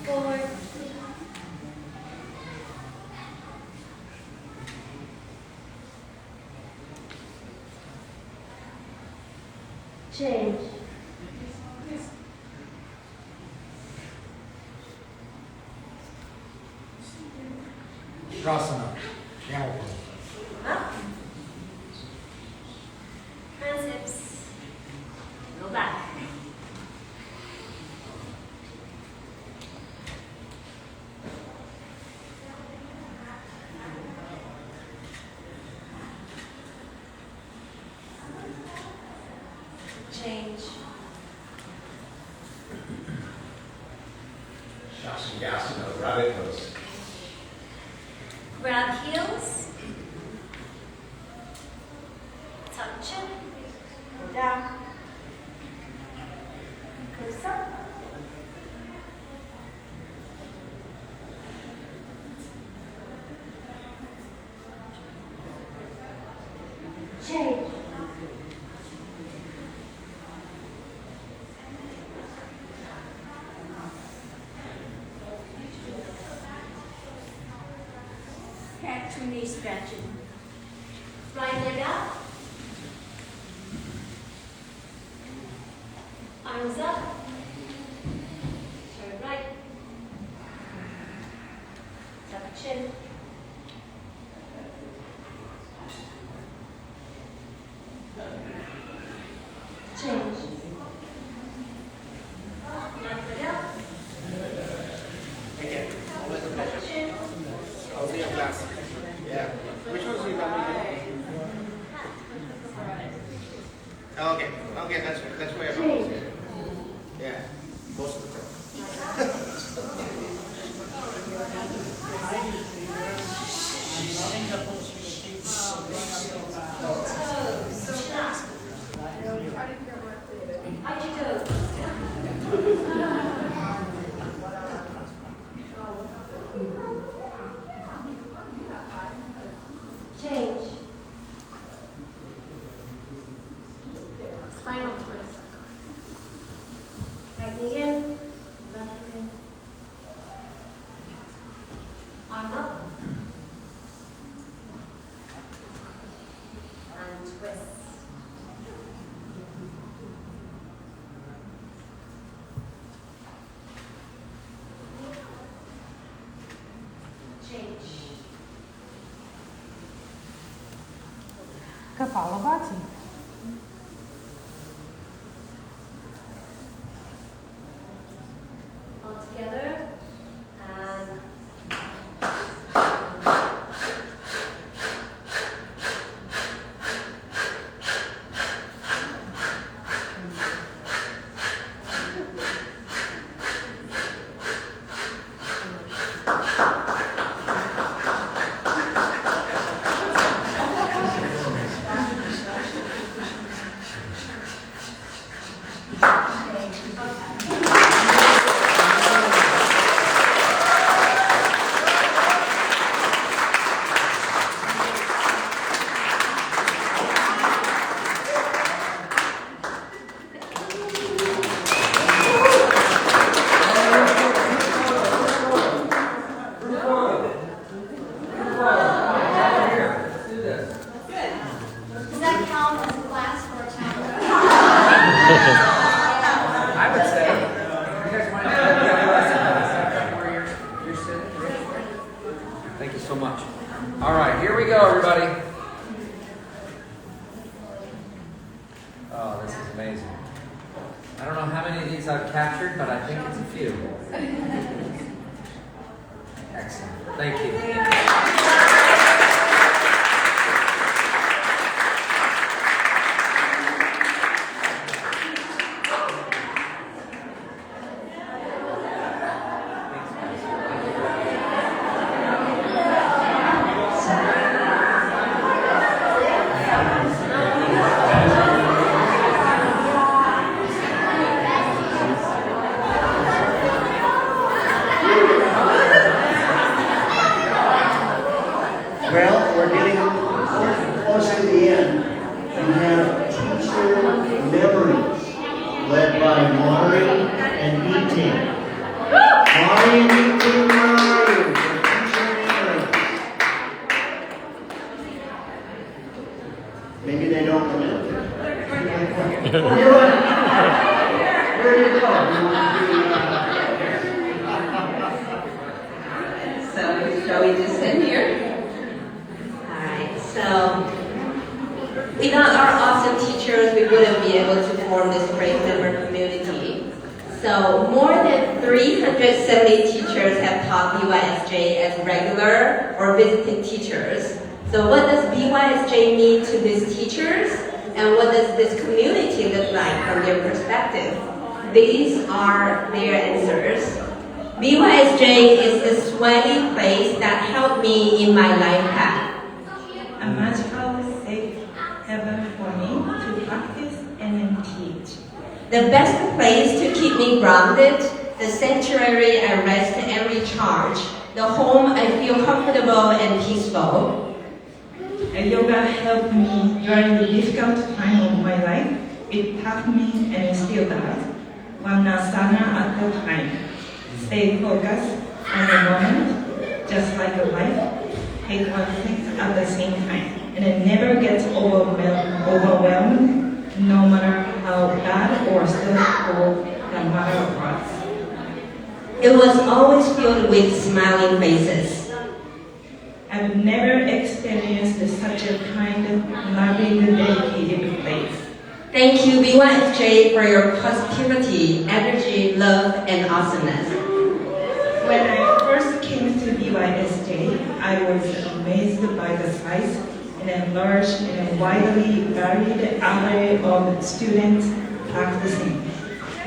Forward. Change. Shavasana. Camel pose. Up. Hands, hips. Go back. Change. Shasana. Rabbit pose. Grab heels. Tuck chin. Go down. Coast up. Change. Back to knee stretching. Right leg up. Arms up. Turn right. Tuck chin. Change. Lift it up. Again. Tuck chin. I'll see your class. Yeah. Which ones do you got me? Okay. Okay, that's where I'm Change. Yeah. Most of the time. Change. Spinal twist. Right knee in, left knee in. Arm up. And twist. Change. Kapalabhati. All together. And does that count as a class for a challenge? I would say, you guys want to have the other lesson where you're sitting? Thank you so much. All right, here we go, everybody. Oh, this is amazing. I don't know how many of these I've captured, but I think it's a few. Excellent. Thank you. Well, we're getting close to the end. We have teacher memories led by Mari and E-Team. Mari and E-Team Mari for teacher memories. Maybe they don't come in. Where do you go? So, shall we just sit here? So, without our awesome teachers, we wouldn't be able to form this great member community. So, more than 370 teachers have taught BYSJ as regular or visiting teachers. So, what does BYSJ mean to these teachers? And what does this community look like from their perspective? These are their answers. BYSJ is the sweaty place that helped me in my life path. A magical, safe heaven for me to practice and then teach. The best place to keep me grounded, the sanctuary I rest and recharge, the home I feel comfortable and peaceful. Yoga helped me during the difficult time of my life. It taught me and it still does. One asana at a time. Stay focused on the moment, just like a life. Take one thing at the same time, and it never gets overwhelmed, no matter how bad or stressful the matter was. It was always filled with smiling faces. I've never experienced such a kind, loving, dedicated place. Thank you, BYSJ, for your positivity, energy, love, and awesomeness. When I first came to BYSJ, I was amazed by the size and a large and widely varied array of students practicing.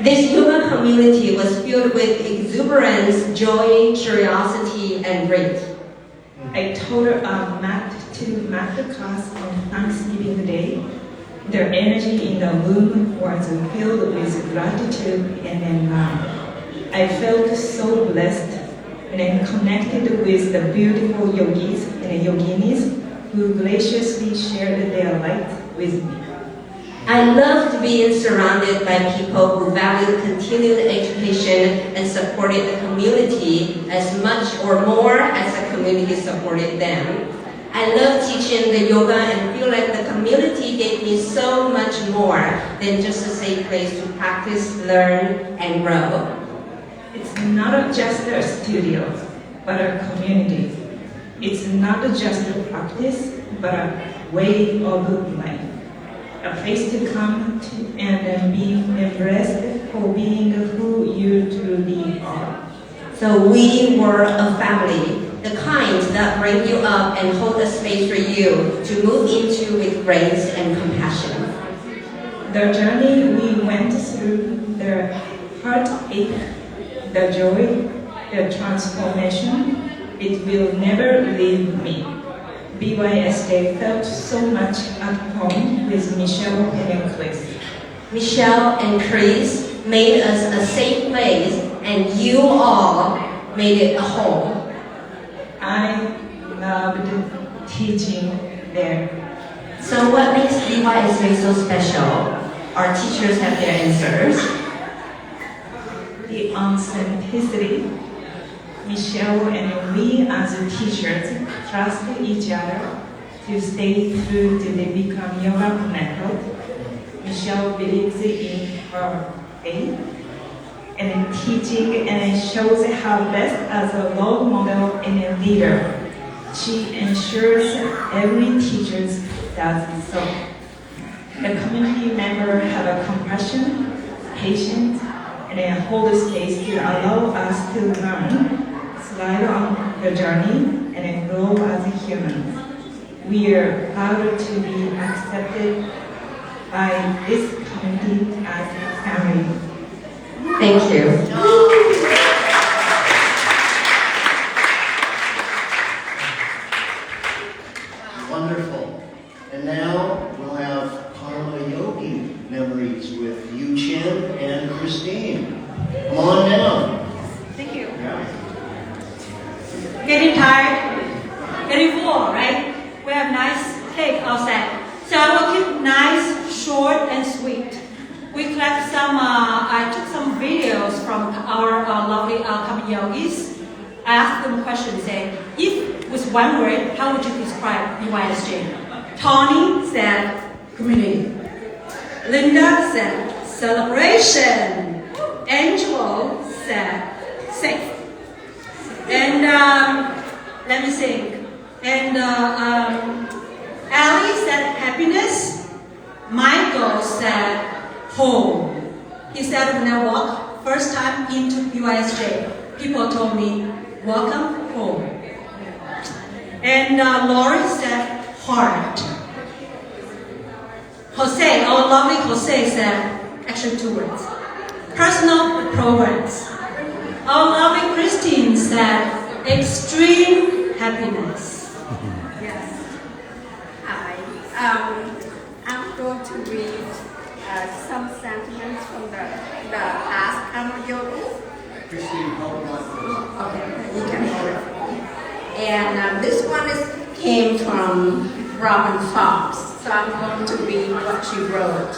This yoga community was filled with exuberance, joy, curiosity, and grit. I taught a mat class on Thanksgiving Day. Their energy in the room was filled with gratitude and love. I felt so blessed and connected with the beautiful yogis and yoginis who graciously shared their light with me. I loved being surrounded by people who valued continued education and supported the community as much or more as the community supported them. I love teaching the yoga and feel like the community gave me so much more than just a safe place to practice, learn, and grow. It's not just a studio, but a community. It's not just a practice, but a way of life. A place to come to and be embraced for being who you truly are. So we were a family, the kind that bring you up and hold a space for you to move into with grace and compassion. The journey we went through, the heartache, the joy, the transformation, it will never leave me. BYSJ felt so much at home with Michele and Chris. Michele and Chris made us a safe place, and you all made it a home. I loved teaching there. So what makes BYSJ so special? Our teachers have their answers. The authenticity. Michele and we as teachers trust each other to stay true to the Bikram Yoga method. Michele believes in her faith and teaching and shows her best as a role model and a leader. She ensures every teacher does so. The community members have a compassion, patience, and a hold space to allow us to learn, thrive on the journey, and grow as humans. We are proud to be accepted by this community as a family. Thank you. Wonderful. And now we'll have Karma Yogi memories with Yu Chen and Christine. Come on down. Thank you. Yeah. Getting tired? Getting full, right? We have nice cake outside. So I will keep nice, short, and sweet. We collect some, I took some videos from our lovely Kama yogis. I asked them questions, saying, if with one word, how would you describe BYSJ? Tony said, community. Linda said, celebration. Angelo said, safe. And let me think. And Ali said, happiness. Michael said, home. He said, when I walk first time into BYSJ, people told me, welcome home. And Lori said, heart. Jose, our lovely Jose said, actually 2 words, personal progress. Our lovely Christine said, extreme happiness. Yes. Hi. I'm going to read some sentiments from the past Kama yogis. Christine, hold on. Okay, you can hold it. And this one came from Robin Fox, so I'm going to read what she wrote.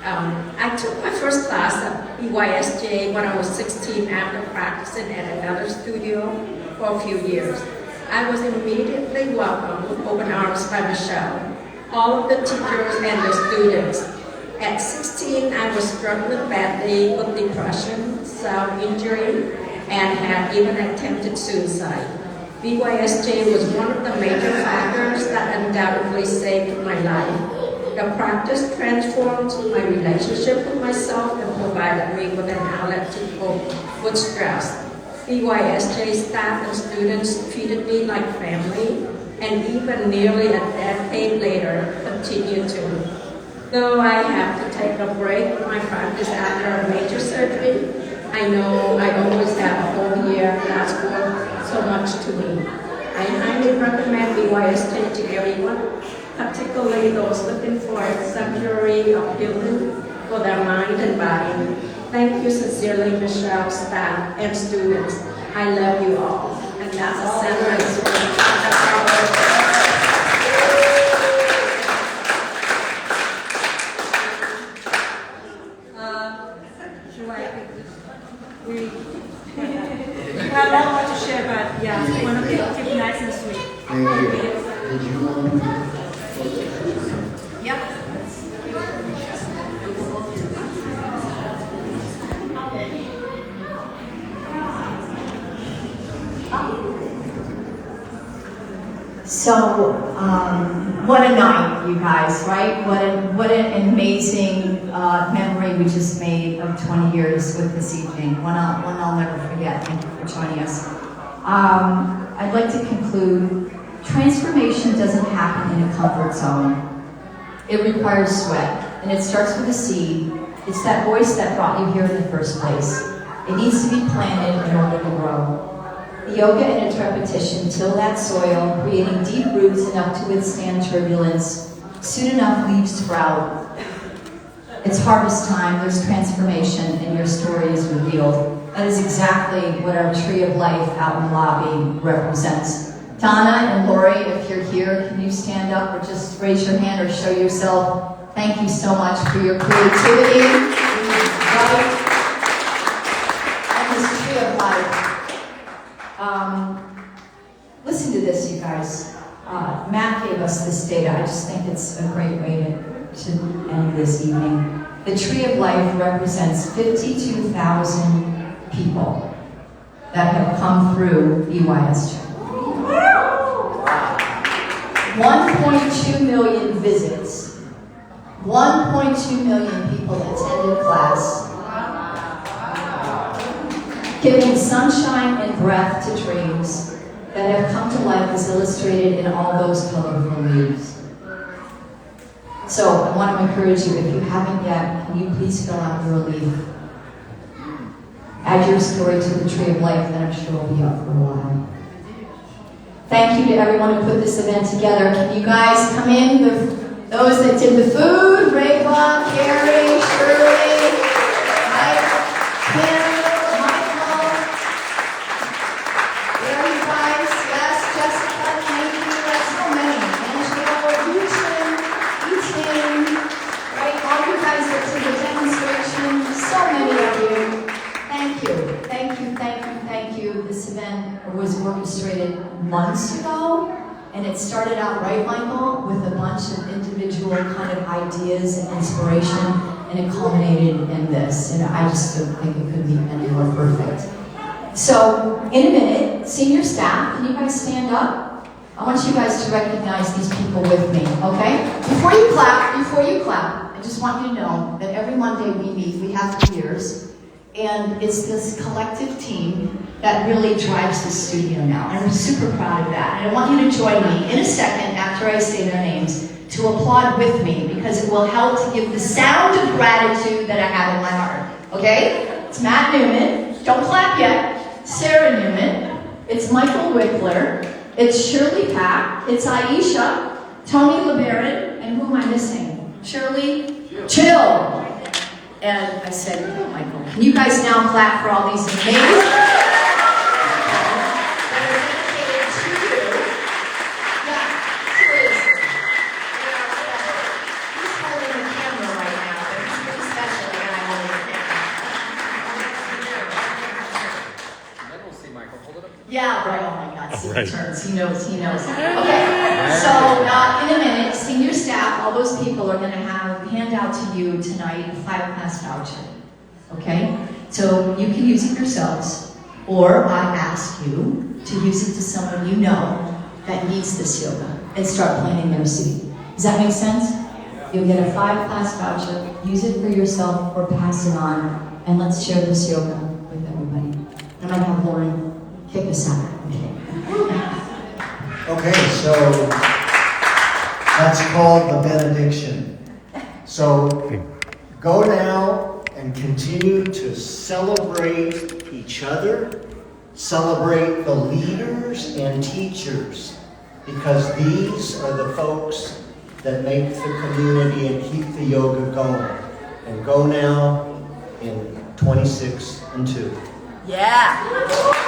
I took my first class at BYSJ when I was 16 after practicing at another studio for a few years. I was immediately welcomed with open arms by Michele, all of the teachers and the students. At 16, I was struggling badly with depression, self-injury, and had even attempted suicide. BYSJ was one of the major factors that undoubtedly saved my life. The practice transformed my relationship with myself and provided me with an outlet to cope with stress. BYSJ staff and students treated me like family, and even nearly a decade later, continue to. Though I have to take a break from my practice after a major surgery, I know I always have a whole year that's worth so much to me. I highly recommend BYSJ to everyone, particularly those looking for a sanctuary of healing for their mind and body. Thank you sincerely, Michele, staff, and students. I love you all. And that's a sentence from I have a lot to share, but yeah, we want to keep it nice and sweet. Thank you. Did you want to? Yep. So, what a night, you guys, right? What an amazing memory we just made of 20 years with this evening. One I'll never forget. Thank you for joining us. I'd like to conclude. Transformation doesn't happen in a comfort zone. It requires sweat, and it starts with a seed. It's that voice that brought you here in the first place. It needs to be planted in order to grow. The yoga and its repetition till that soil, creating deep roots enough to withstand turbulence. Soon enough, leaves sprout. It's harvest time, there's transformation, and your story is revealed. That is exactly what our tree of life out in the lobby represents. Donna and Lori, if you're here, can you stand up or just raise your hand or show yourself? Thank you so much for your creativity. Right? And this tree of life. Listen to this, you guys. Matt gave us this data. I just think it's a great way to end this evening. The tree of life represents 52,000 people that have come through BYSJ. 1.2 million visits. 1.2 million people attended class. Giving sunshine and breath to dreams that have come to life as illustrated in all those colorful leaves. So I want to encourage you, if you haven't yet, can you please fill out your leaf? Add your story to the tree of life that I'm sure will be up for a while. Thank you to everyone who put this event together. Can you guys come in? Those that did the food, Raycon, Carrie, Shirley, Mike, Kim, Michael. There you guys. Yes, Jessica, thank you. That's so many. Angelo, Lucien, Eugene, right? All you guys that did the demonstration. So many of you. Thank you. Thank you, thank you, thank you. This event was orchestrated months ago, and it started out, right, Michael, with a bunch of individual kind of ideas and inspiration, and it culminated in this. And I just don't think it could be any more perfect. So, in a minute, senior staff, can you guys stand up? I want you guys to recognize these people with me, okay? Before you clap, I just want you to know that every Monday we meet, we have for years, and it's this collective team that really drives the studio now. And I'm super proud of that. And I want you to join me in a second after I say their names to applaud with me, because it will help to give the sound of gratitude that I have in my heart. Okay? It's Matt Newman. Don't clap yet. Sarah Newman. It's Michael Wickler. It's Shirley Pack. It's Aisha. Tony LeBaron. And who am I missing? Shirley? Chill. And I said, oh, Michael, can you guys now clap for all these amazing people that are dedicated to you? Yeah, seriously. He's holding the camera right now, but he's pretty special, the guy holding the camera. I don't see Michael. Hold it up. Yeah, right. Oh my God, see the turns. He knows. Okay, so in a minute, senior staff, all those people are going to hand out to you tonight a 5-class voucher. Okay? So you can use it yourselves, or I ask you to use it to someone you know that needs this yoga and start planting their seed. Does that make sense? You'll get a 5-class voucher, use it for yourself or pass it on, and let's share this yoga with everybody. I might have Lauren kick us out. Okay, so that's called the benediction. So go now and continue to celebrate each other, celebrate the leaders and teachers, because these are the folks that make the community and keep the yoga going. And go now in 26 and 2. Yeah.